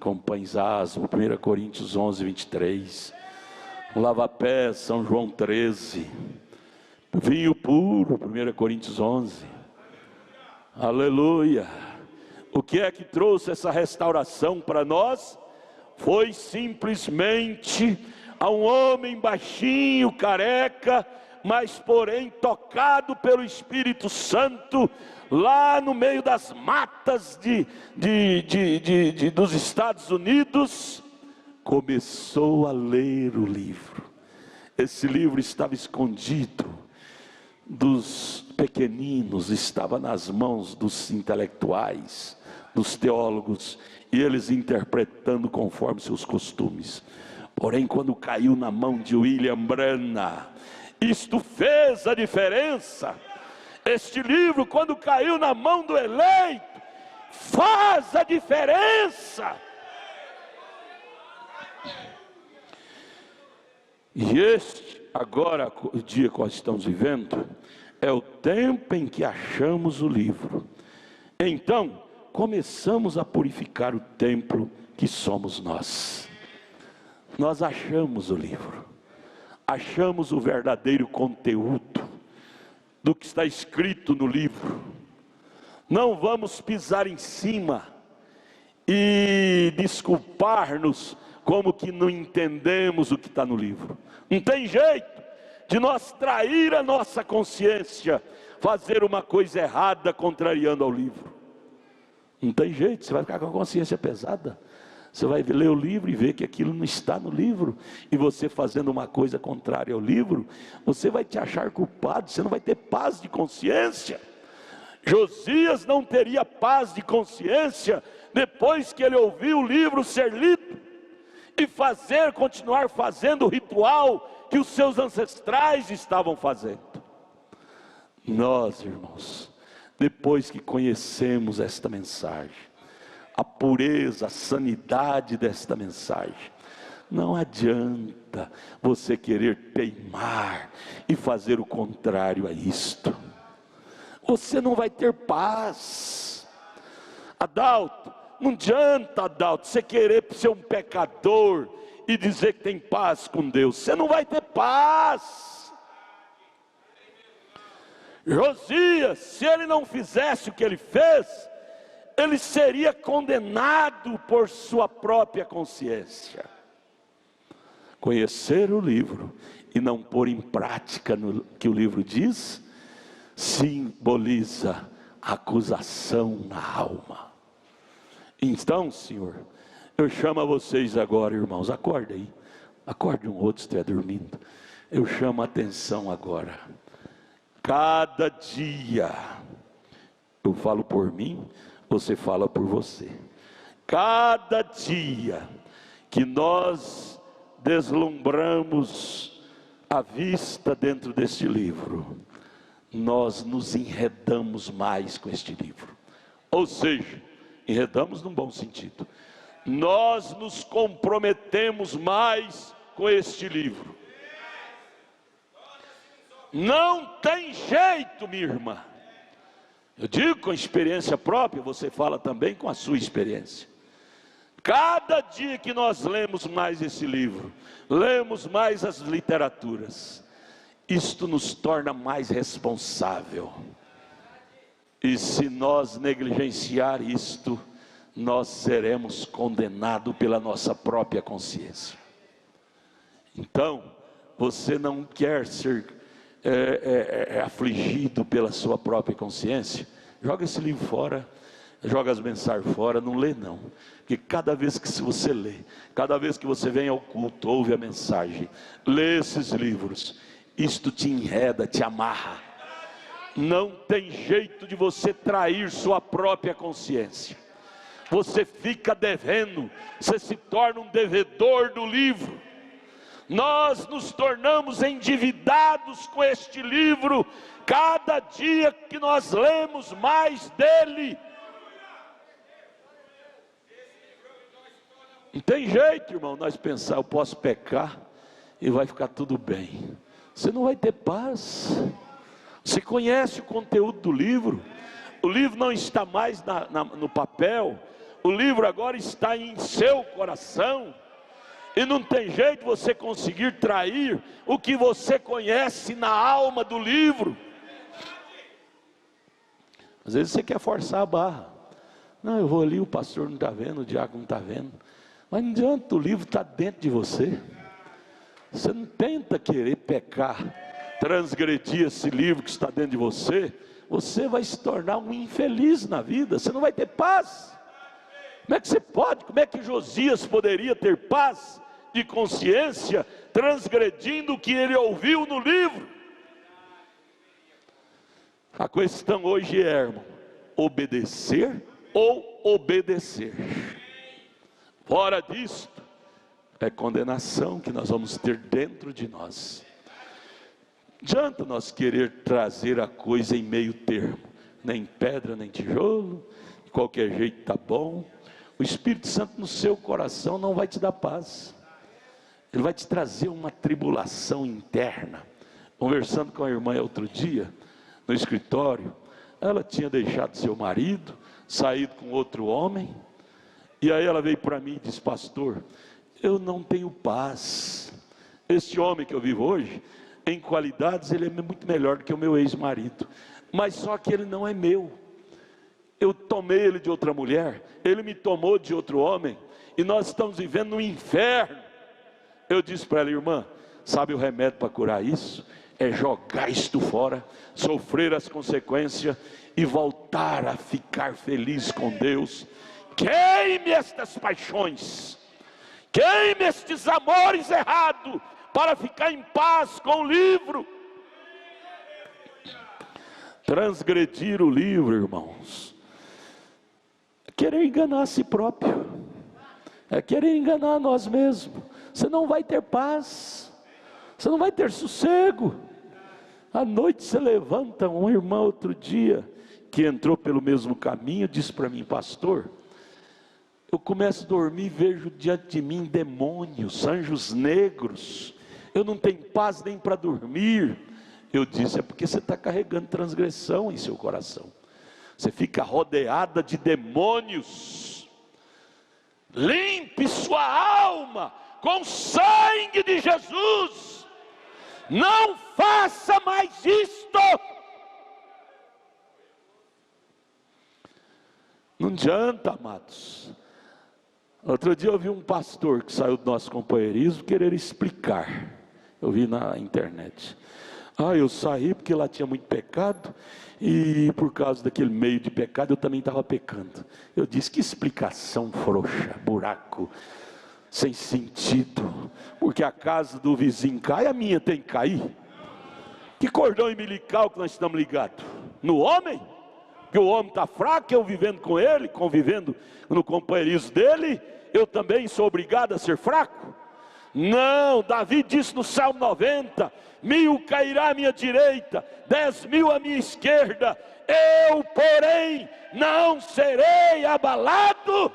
Com pães asmos, 1 Coríntios 11:23, lava-pés, São João 13, vinho puro, 1 Coríntios 11, aleluia. O que é que trouxe essa restauração para nós? Foi simplesmente a um homem baixinho, careca, mas porém tocado pelo Espírito Santo, lá no meio das matas dos Estados Unidos, começou a ler o livro. Esse livro estava escondido dos pequeninos, estava nas mãos dos intelectuais, dos teólogos, e eles interpretando conforme seus costumes. Porém, quando caiu na mão de William Branham, isto fez a diferença. Este livro, quando caiu na mão do eleito, faz a diferença. E este, agora, o dia que nós estamos vivendo, é o tempo em que achamos o livro. Então, começamos a purificar o templo que somos nós. Nós achamos o livro, achamos o verdadeiro conteúdo do que está escrito no livro. Não vamos pisar em cima e desculpar-nos como que não entendemos o que está no livro. Não tem jeito de nós trair a nossa consciência, fazer uma coisa errada contrariando ao livro. Não tem jeito, você vai ficar com a consciência pesada. Você vai ler o livro e ver que aquilo não está no livro, e você fazendo uma coisa contrária ao livro, você vai te achar culpado, você não vai ter paz de consciência. Josias não teria paz de consciência depois que ele ouviu o livro ser lido, e continuar fazendo o ritual que os seus ancestrais estavam fazendo. Nós, irmãos, depois que conhecemos esta mensagem, a pureza, a sanidade desta mensagem, não adianta você querer teimar e fazer o contrário a isto. Você não vai ter paz. Adalto, não adianta, Adalto, você querer ser um pecador e dizer que tem paz com Deus. Você não vai ter paz. Josias, se ele não fizesse o que ele fez, ele seria condenado por sua própria consciência. Conhecer o livro e não pôr em prática no que o livro diz, simboliza acusação na alma. Então, Senhor, eu chamo a vocês agora, irmãos, acordem aí, acorde um outro se estiver dormindo. Eu chamo a atenção agora. Cada dia, eu falo por mim, você fala por você. Cada dia que nós deslumbramos a vista dentro deste livro, nós nos enredamos mais com este livro. Ou seja, enredamos num bom sentido. Nós nos comprometemos mais com este livro. Não tem jeito, minha irmã. Eu digo com experiência própria, você fala também com a sua experiência. Cada dia que nós lemos mais esse livro, lemos mais as literaturas, isto nos torna mais responsável. E se nós negligenciar isto, nós seremos condenados pela nossa própria consciência. Então, você não quer ser afligido pela sua própria consciência? Joga esse livro fora, joga as mensagens fora, não lê não. Porque cada vez que você lê, cada vez que você vem ao culto, ouve a mensagem, lê esses livros, isto te enreda, te amarra. Não tem jeito de você trair sua própria consciência. Você fica devendo, você se torna um devedor do livro. Nós nos tornamos endividados com este livro, cada dia que nós lemos mais dele. Não tem jeito, irmão, nós pensar, eu posso pecar e vai ficar tudo bem. Você não vai ter paz. Você conhece o conteúdo do livro. O livro não está mais no papel. O livro agora está em seu coração. E não tem jeito você conseguir trair o que você conhece na alma do livro. Às vezes você quer forçar a barra. Não, eu vou ali, o pastor não está vendo, o diácono não está vendo. Mas não adianta, o livro está dentro de você. Você não tenta querer pecar, transgredir esse livro que está dentro de você. Você vai se tornar um infeliz na vida. Você não vai ter paz. Como é que você pode? Como é que Josias poderia ter paz de consciência, transgredindo o que ele ouviu no livro? A questão hoje é, irmão, obedecer ou obedecer. Fora disso, é condenação que nós vamos ter dentro de nós. Não adianta nós querer trazer a coisa em meio termo, nem pedra, nem tijolo, de qualquer jeito está bom. O Espírito Santo no seu coração não vai te dar paz. Ele vai te trazer uma tribulação interna. Conversando com a irmã outro dia, no escritório, ela tinha deixado seu marido, saído com outro homem, e aí ela veio para mim e disse: pastor, eu não tenho paz. Este homem que eu vivo hoje, em qualidades ele é muito melhor do que o meu ex-marido, mas só que ele não é meu. Eu tomei ele de outra mulher, ele me tomou de outro homem, e nós estamos vivendo no inferno. Eu disse para ela: irmã, sabe o remédio para curar isso? É jogar isto fora, sofrer as consequências e voltar a ficar feliz com Deus. Queime estas paixões, queime estes amores errados, para ficar em paz com o livro. Transgredir o livro, irmãos, é querer enganar a si próprio, é querer enganar a nós mesmos. Você não vai ter paz, você não vai ter sossego. À noite você levanta. Um irmão outro dia, que entrou pelo mesmo caminho, disse para mim: pastor, eu começo a dormir e vejo diante de mim demônios, anjos negros, eu não tenho paz nem para dormir. Eu disse: é porque você está carregando transgressão em seu coração. Você fica rodeada de demônios. Limpe sua alma com sangue de Jesus. Não faça mais isto. Não adianta, amados. Outro dia eu vi um pastor que saiu do nosso companheirismo querer explicar. Eu vi na internet. Eu saí porque lá tinha muito pecado, e por causa daquele meio de pecado eu também estava pecando. Eu disse: que explicação frouxa, buraco, sem sentido. Porque a casa do vizinho cai, a minha tem que cair. Que cordão umbilical que nós estamos ligados? No homem? Que o homem está fraco, eu vivendo com ele, convivendo no companheirismo dele, eu também sou obrigado a ser fraco? Não, Davi disse no Salmo 90, 1000 cairá à minha direita, 10.000 à minha esquerda, eu porém não serei abalado.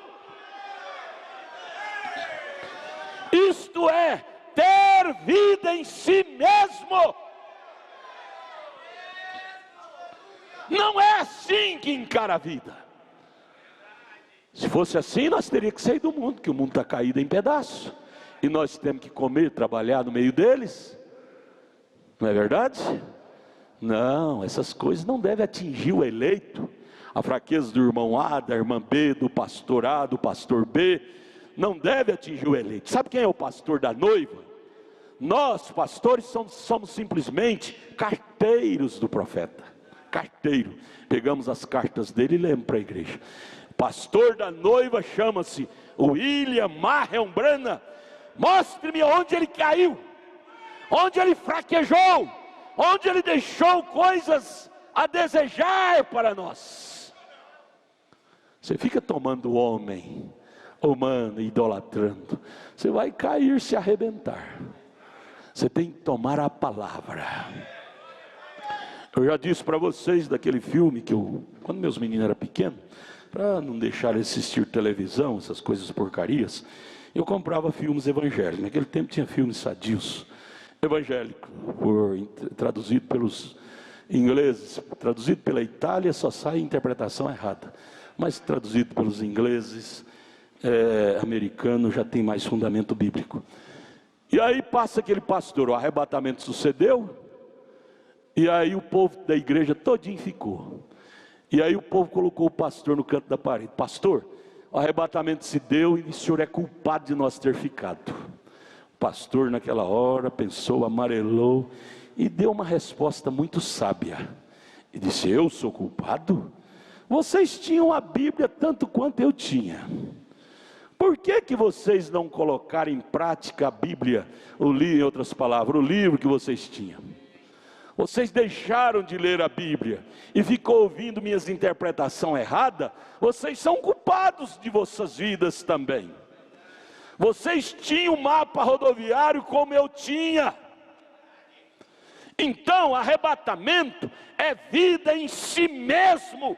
Isto é, ter vida em si mesmo. Não é assim que encara a vida. Se fosse assim, nós teríamos que sair do mundo, que o mundo está caído em pedaços, e nós temos que comer, trabalhar no meio deles. Não é verdade? Não, essas coisas não devem atingir o eleito. A fraqueza do irmão A, da irmã B, do pastor A, do pastor B, não deve atingir o eleito. Sabe quem é o pastor da noiva? Nós, pastores, somos simplesmente carteiros do profeta. Carteiro. Pegamos as cartas dele e lemos para a igreja. Pastor da noiva chama-se William Marion Branham. Mostre-me onde ele caiu, onde ele fraquejou, onde ele deixou coisas a desejar para nós. Você fica tomando homem, humano, idolatrando, você vai cair, se arrebentar. Você tem que tomar a palavra. Eu já disse para vocês daquele filme que quando meus meninos eram pequenos, para não deixar eles assistir televisão, essas coisas porcarias, eu comprava filmes evangélicos. Naquele tempo tinha filmes sadios, evangélicos, traduzido pelos ingleses, traduzido pela Itália, só sai a interpretação errada, mas traduzido pelos ingleses, americanos, já tem mais fundamento bíblico. E aí passa aquele pastor, o arrebatamento sucedeu, e aí o povo da igreja todinho ficou. E aí o povo colocou o pastor no canto da parede. Pastor, o arrebatamento se deu e o senhor é culpado de nós ter ficado. O pastor naquela hora pensou, amarelou e deu uma resposta muito sábia. E disse: eu sou culpado? Vocês tinham a Bíblia tanto quanto eu tinha. Por que vocês não colocaram em prática a Bíblia, em outras palavras, o livro que vocês tinham? Vocês deixaram de ler a Bíblia e ficou ouvindo minhas interpretações erradas. Vocês são culpados de vossas vidas também. Vocês tinham um mapa rodoviário como eu tinha. Então, arrebatamento é vida em si mesmo.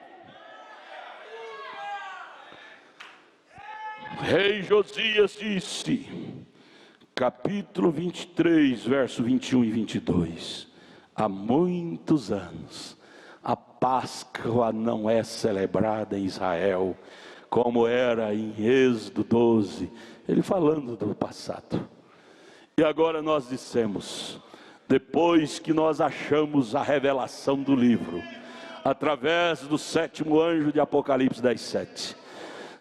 O rei Josias disse, capítulo 23, verso 21 e 22. Há muitos anos, a Páscoa não é celebrada em Israel, como era em Êxodo 12, ele falando do passado. E agora nós dissemos, depois que nós achamos a revelação do livro, através do 7º anjo de Apocalipse 10:7,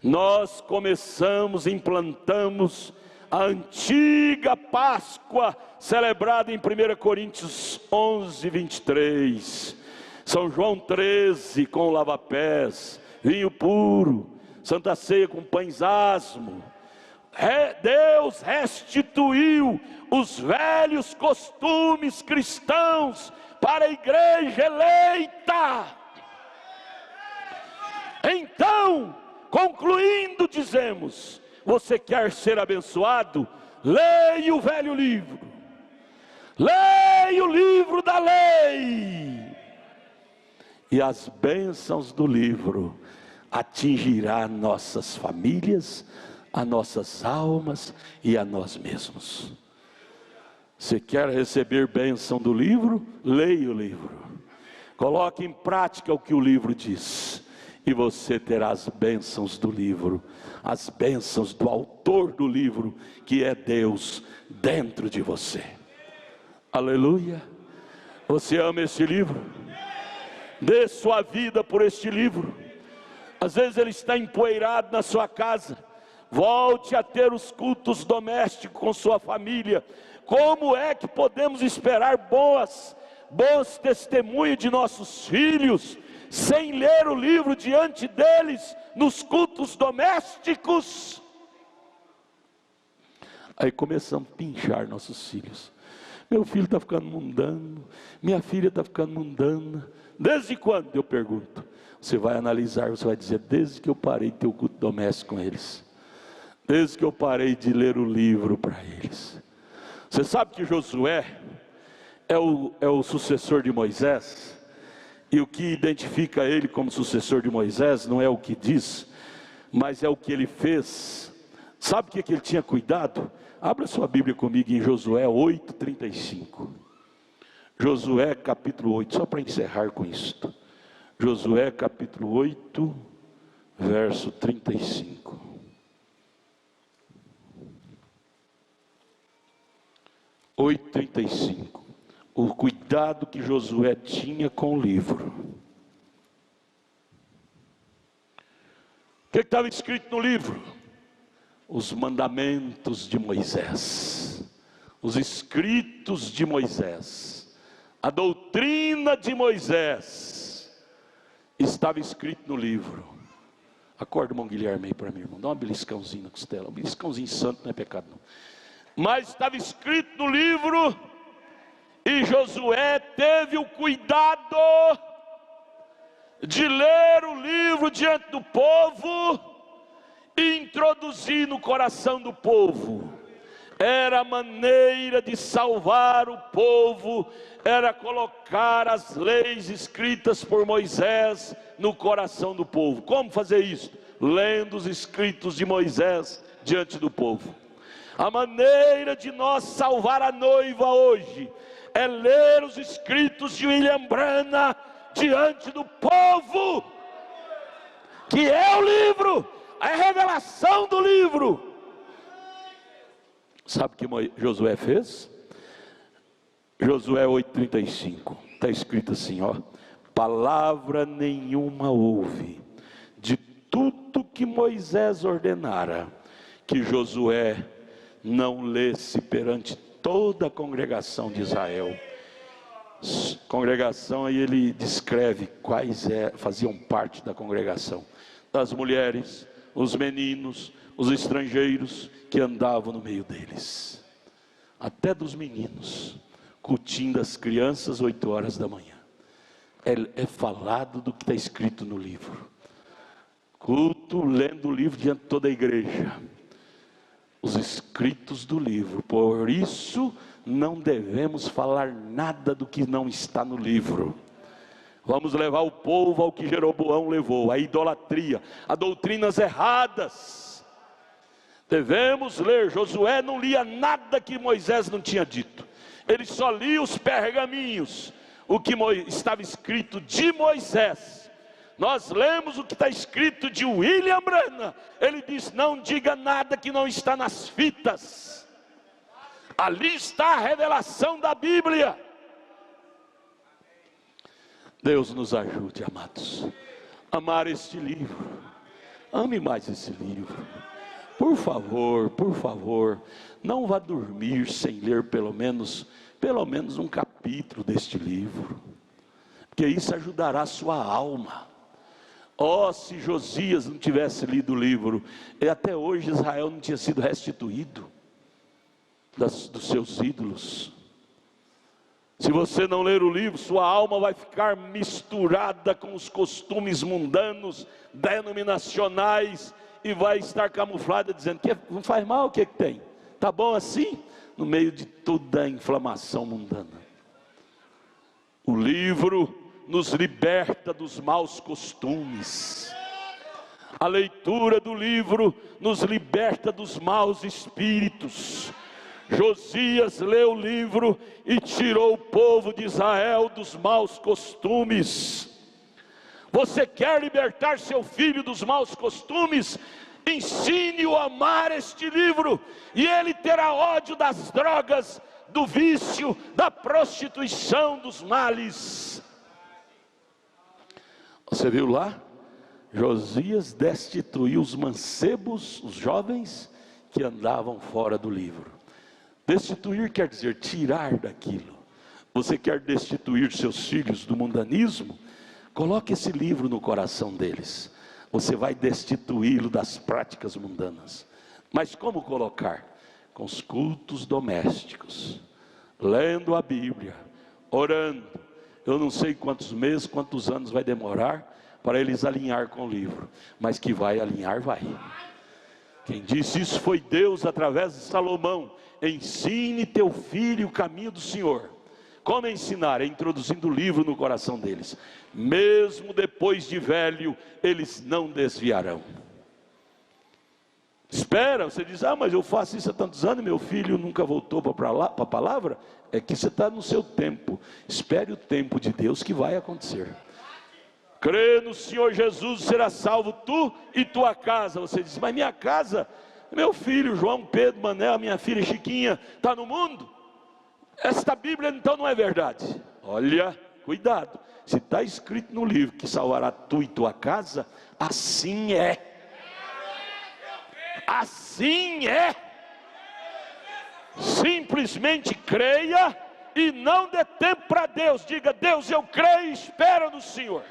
nós começamos, implantamos a antiga Páscoa, celebrada em 1 Coríntios 11, 23, São João 13 com lava-pés, vinho puro, Santa Ceia com pães asmos. Deus restituiu os velhos costumes cristãos para a igreja eleita. Então, concluindo, dizemos: você quer ser abençoado? Leia o velho livro, leia o livro da lei, e as bênçãos do livro atingirá nossas famílias, a nossas almas e a nós mesmos. Você quer receber bênção do livro? Leia o livro, coloque em prática o que o livro diz, e você terá as bênçãos do livro, as bênçãos do autor autor do livro, que é Deus dentro de você. Aleluia. Você ama este livro? Dê sua vida por este livro. Às vezes ele está empoeirado na sua casa. Volte a ter os cultos domésticos com sua família. Como é que podemos esperar bons testemunhos de nossos filhos, sem ler o livro diante deles, nos cultos domésticos? Aí começamos a pinchar nossos filhos. Meu filho está ficando mundano, minha filha está ficando mundana. Desde quando? Eu pergunto. Você vai analisar, você vai dizer: desde que eu parei de ter o culto doméstico com eles, desde que eu parei de ler o livro para eles. Você sabe que Josué é o sucessor de Moisés, e o que identifica ele como sucessor de Moisés não é o que diz, mas é o que ele fez. Sabe o que ele tinha cuidado? Abra sua Bíblia comigo em Josué 8:35. Josué capítulo 8, só para encerrar com isto. Josué capítulo 8, verso 35. 8:35. O cuidado que Josué tinha com o livro. O que estava escrito no livro? Os mandamentos de Moisés, os escritos de Moisés, a doutrina de Moisés, estava escrito no livro. Acorda, irmão Guilherme, aí para mim, irmão. Dá uma beliscãozinha na costela. Um beliscãozinho santo não é pecado, não. Mas estava escrito no livro, e Josué teve o cuidado de ler o livro diante do povo e introduzir no coração do povo. Era a maneira de salvar o povo, era colocar as leis escritas por Moisés no coração do povo. Como fazer isso? Lendo os escritos de Moisés diante do povo. A maneira de nós salvar a noiva hoje é ler os escritos de William Branham diante do povo, que é o livro, a revelação do livro. Sabe o que Josué fez? Josué 8:35, está escrito assim, ó: palavra nenhuma houve de tudo que Moisés ordenara, que Josué não lesse perante toda a congregação de Israel. Congregação, aí ele descreve quais faziam parte da congregação: das mulheres, os meninos, os estrangeiros que andavam no meio deles, até dos meninos. Cultinho das crianças, 8 horas da manhã. É falado do que está escrito no livro. Culto, lendo o livro diante de toda a igreja. Os escritos do livro. Por isso não devemos falar nada do que não está no livro. Vamos levar o povo ao que Jeroboão levou, a idolatria, a doutrinas erradas. Devemos ler. Josué não lia nada que Moisés não tinha dito. Ele só lia os pergaminhos, o que estava escrito de Moisés. Nós lemos o que está escrito de William Branham. Ele diz: não diga nada que não está nas fitas. Ali está a revelação da Bíblia. Deus nos ajude, amados, a amar este livro. Ame mais esse livro. Por favor, não vá dormir sem ler pelo menos um capítulo deste livro, porque isso ajudará a sua alma. Se Josias não tivesse lido o livro, e até hoje Israel não tinha sido restituído dos seus ídolos. Se você não ler o livro, sua alma vai ficar misturada com os costumes mundanos, denominacionais, e vai estar camuflada dizendo que não faz mal, o que tem? Tá bom assim? No meio de toda a inflamação mundana. O livro nos liberta dos maus costumes. A leitura do livro nos liberta dos maus espíritos. Josias leu o livro e tirou o povo de Israel dos maus costumes. Você quer libertar seu filho dos maus costumes? ensine-o a amar este livro, e ele terá ódio das drogas, do vício, da prostituição, dos males. Você viu lá? Josias destituiu os mancebos, os jovens que andavam fora do livro. Destituir quer dizer tirar daquilo. Você quer destituir seus filhos do mundanismo? Coloque esse livro no coração deles. Você vai destituí-lo das práticas mundanas. Mas como colocar? Com os cultos domésticos, lendo a Bíblia, orando. Eu não sei quantos meses, quantos anos vai demorar para eles alinhar com o livro, mas que vai alinhar, vai. Quem disse isso foi Deus através de Salomão. Ensine teu filho o caminho do Senhor. Como ensinar? É introduzindo o livro no coração deles. Mesmo depois de velho, eles não desviarão. Espera, você diz, mas eu faço isso há tantos anos, meu filho nunca voltou para a palavra. É que você está no seu tempo. Espere o tempo de Deus que vai acontecer. Crê no Senhor Jesus, será salvo tu e tua casa. Você diz, mas minha casa, meu filho João Pedro Manel, minha filha Chiquinha, está no mundo? Esta Bíblia então não é verdade. Olha, cuidado, se está escrito no livro que salvará tu e tua casa, assim é. Assim é. Simplesmente creia e não dê tempo para Deus. Diga, Deus, eu creio e espero no Senhor.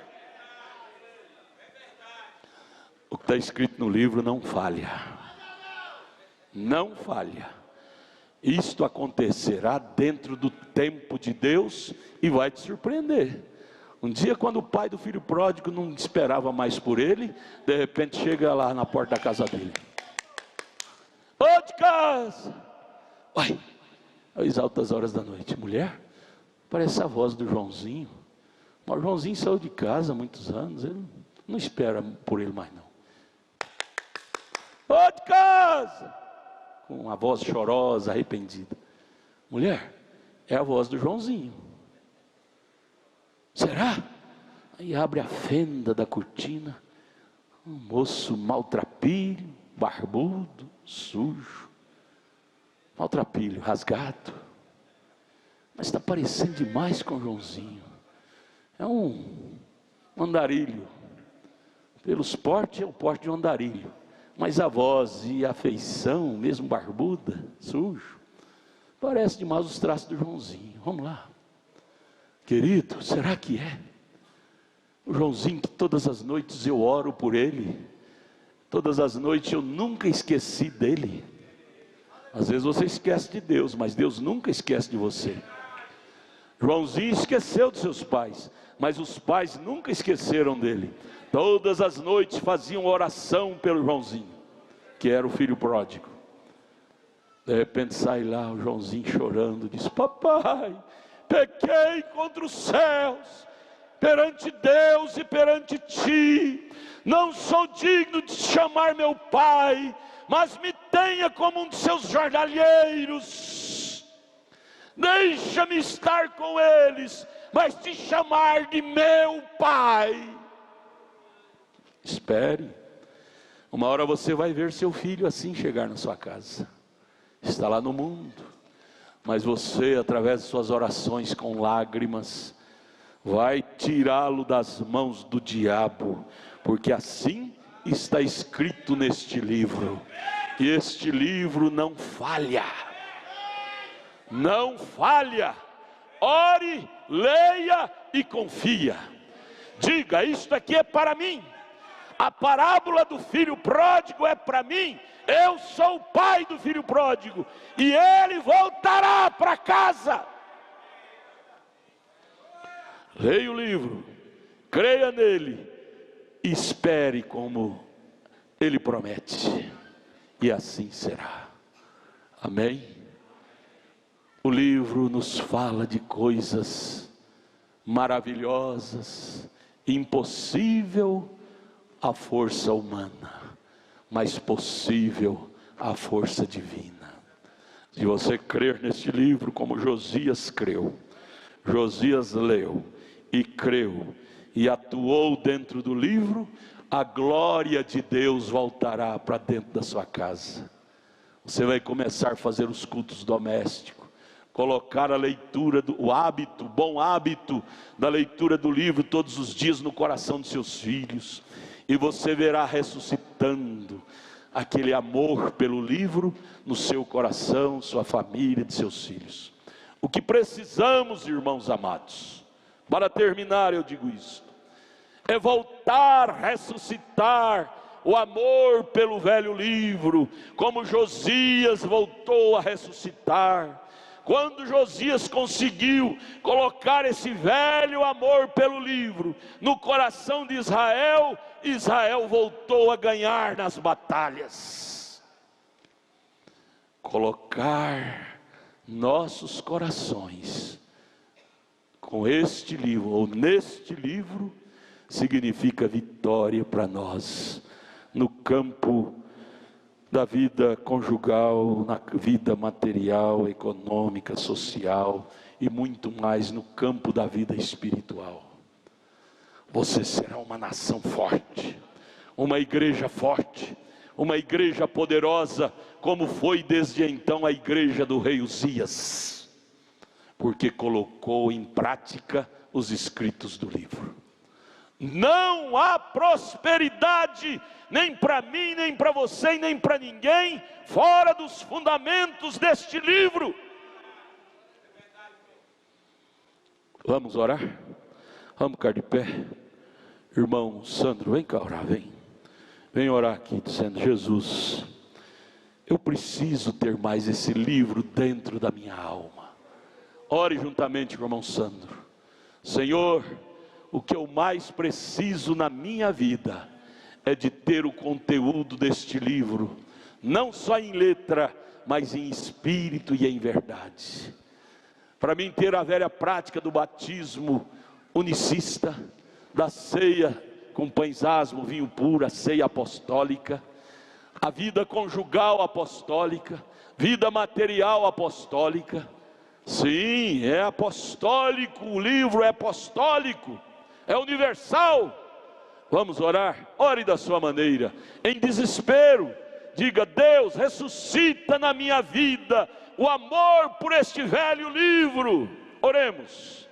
O que está escrito no livro não falha. Não falha. Isto acontecerá dentro do tempo de Deus e vai te surpreender. Um dia, quando o pai do filho pródigo não esperava mais por ele, de repente chega lá na porta da casa dele. Ô de casa! Uai, às altas horas da noite, mulher, parece a voz do Joãozinho. Mas o Joãozinho saiu de casa há muitos anos, ele não espera por ele mais não. Ô de casa! Com uma voz chorosa, arrependida. Mulher, é a voz do Joãozinho. Será? Aí abre a fenda da cortina, um moço maltrapilho, barbudo, sujo, maltrapilho, rasgado, mas está parecendo demais com o Joãozinho. É um andarilho, pelos portes é o porte de um andarilho, mas a voz e a feição, mesmo barbuda, sujo, parece demais os traços do Joãozinho. Vamos lá. Querido, será que é? O Joãozinho que todas as noites eu oro por ele, todas as noites eu nunca esqueci dele. Às vezes você esquece de Deus, mas Deus nunca esquece de você. Joãozinho esqueceu dos seus pais, mas os pais nunca esqueceram dele. Todas as noites faziam oração pelo Joãozinho, que era o filho pródigo. De repente sai lá o Joãozinho chorando, diz, papai, pequei contra os céus, perante Deus e perante ti, não sou digno de chamar meu pai, mas me tenha como um de seus jornalheiros, deixa-me estar com eles, mas te chamar de meu pai. Espere, uma hora você vai ver seu filho assim chegar na sua casa, está lá no mundo, mas você, através de suas orações com lágrimas, vai tirá-lo das mãos do diabo, porque assim está escrito neste livro, e este livro não falha, não falha. Ore, leia e confia. Diga, isto aqui é para mim. A parábola do filho pródigo é para mim. Eu sou o pai do filho pródigo e ele voltará para casa. Leia o livro, creia nele, espere como ele promete, e assim será. Amém? O livro nos fala de coisas maravilhosas, impossível à força humana, mas possível à força divina. Se você crer neste livro como Josias creu, Josias leu e creu e atuou dentro do livro, a glória de Deus voltará para dentro da sua casa. Você vai começar a fazer os cultos domésticos, colocar a leitura, o bom hábito da leitura do livro todos os dias no coração dos seus filhos, e você verá ressuscitando aquele amor pelo livro no seu coração, sua família, de seus filhos. O que precisamos, irmãos amados, para terminar eu digo isso, é voltar, ressuscitar o amor pelo velho livro, como Josias voltou a ressuscitar. Quando Josias conseguiu colocar esse velho amor pelo livro no coração de Israel, Israel voltou a ganhar nas batalhas. Colocar nossos corações com este livro, ou neste livro, significa vitória para nós, no campo da vida conjugal, na vida material, econômica, social e muito mais no campo da vida espiritual. Você será uma nação forte, uma igreja forte, uma igreja poderosa, como foi desde então a igreja do rei Uzias, porque colocou em prática os escritos do livro. Não há prosperidade, nem para mim, nem para você, nem para ninguém, fora dos fundamentos deste livro. Vamos orar? Vamos ficar de pé. Irmão Sandro, vem cá orar, vem orar aqui, dizendo: Jesus, eu preciso ter mais esse livro dentro da minha alma. Ore juntamente com o irmão Sandro. Senhor, o que eu mais preciso na minha vida é de ter o conteúdo deste livro, não só em letra, mas em espírito e em verdade. Para mim ter a velha prática do batismo unicista, da ceia com pães asmos, vinho puro, a ceia apostólica, a vida conjugal apostólica, vida material apostólica. Sim, é apostólico, o livro é apostólico, é universal. Vamos orar? Ore da sua maneira, em desespero. Diga: Deus, ressuscita na minha vida o amor por este velho livro. Oremos.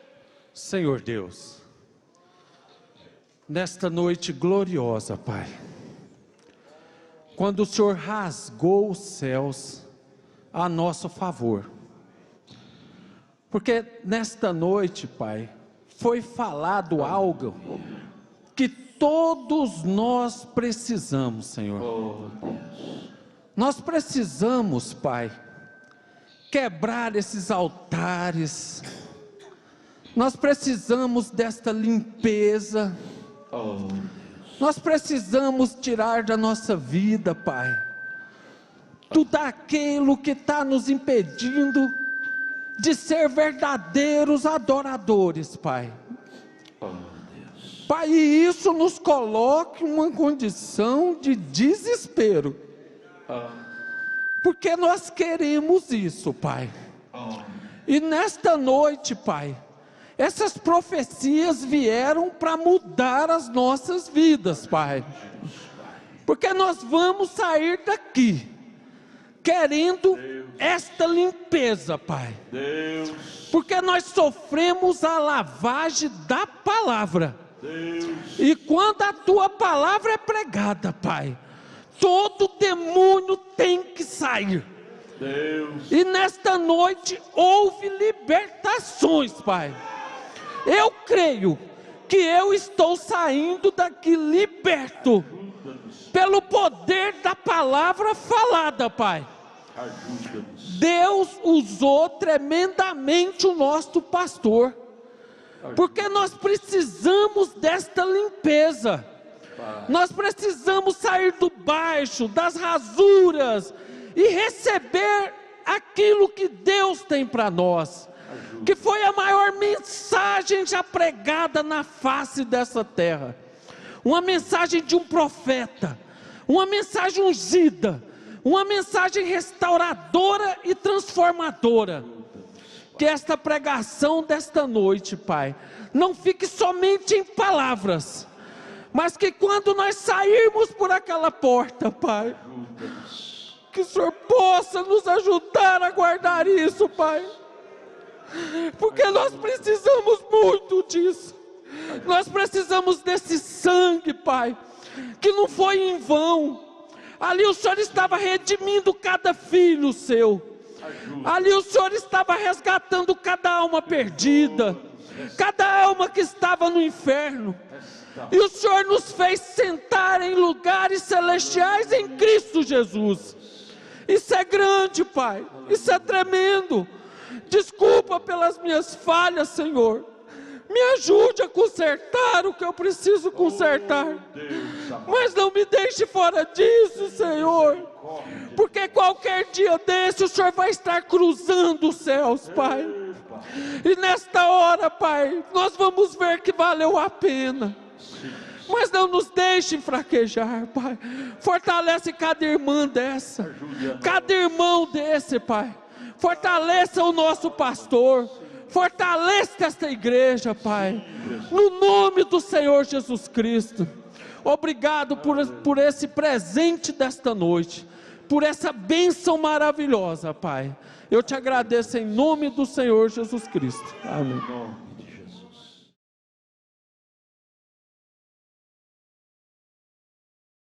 Senhor Deus, nesta noite gloriosa, Pai, quando o Senhor rasgou os céus a nosso favor, porque nesta noite, Pai, foi falado algo que todos nós precisamos, Senhor. Nós precisamos, Pai, quebrar esses altares. Nós precisamos desta limpeza. Nós precisamos tirar da nossa vida, Pai, tudo aquilo que está nos impedindo de ser verdadeiros adoradores, Pai. Pai, e isso nos coloca em uma condição de desespero, porque nós queremos isso, Pai. E nesta noite, Pai, essas profecias vieram para mudar as nossas vidas, Pai, porque nós vamos sair daqui querendo esta limpeza, Pai, porque nós sofremos a lavagem da palavra. E quando a tua palavra é pregada, Pai, todo demônio tem que sair. E nesta noite houve libertações, Pai. Eu creio que eu estou saindo daqui liberto pelo poder da palavra falada, Pai. Deus usou tremendamente o nosso pastor, porque nós precisamos desta limpeza. Nós precisamos sair do baixo, das rasuras, e receber aquilo que Deus tem para nós, que foi a maior mensagem já pregada na face dessa terra. Uma mensagem de um profeta, uma mensagem ungida, uma mensagem restauradora e transformadora. Que esta pregação desta noite, Pai, não fique somente em palavras, mas que quando nós sairmos por aquela porta, Pai, que o Senhor possa nos ajudar a guardar isso, Pai, porque nós precisamos muito disso. Nós precisamos desse sangue, Pai, que não foi em vão. Ali o Senhor estava redimindo cada filho seu. Ali o Senhor estava resgatando cada alma perdida, cada alma que estava no inferno. E o Senhor nos fez sentar em lugares celestiais em Cristo Jesus. Isso é grande, Pai. Isso é tremendo. Desculpa pelas minhas falhas, Senhor. Me ajude a consertar o que eu preciso consertar. Mas não me deixe fora disso, Senhor. Porque qualquer dia desse o Senhor vai estar cruzando os céus, Pai. E nesta hora, Pai, nós vamos ver que valeu a pena. Mas não nos deixe fraquejar, Pai. Fortalece cada irmã dessa, cada irmão desse, Pai. Fortaleça o nosso pastor. Fortaleça esta igreja, Pai, no nome do Senhor Jesus Cristo. Obrigado por esse presente desta noite, por essa bênção maravilhosa, Pai. Eu te agradeço em nome do Senhor Jesus Cristo. Amém.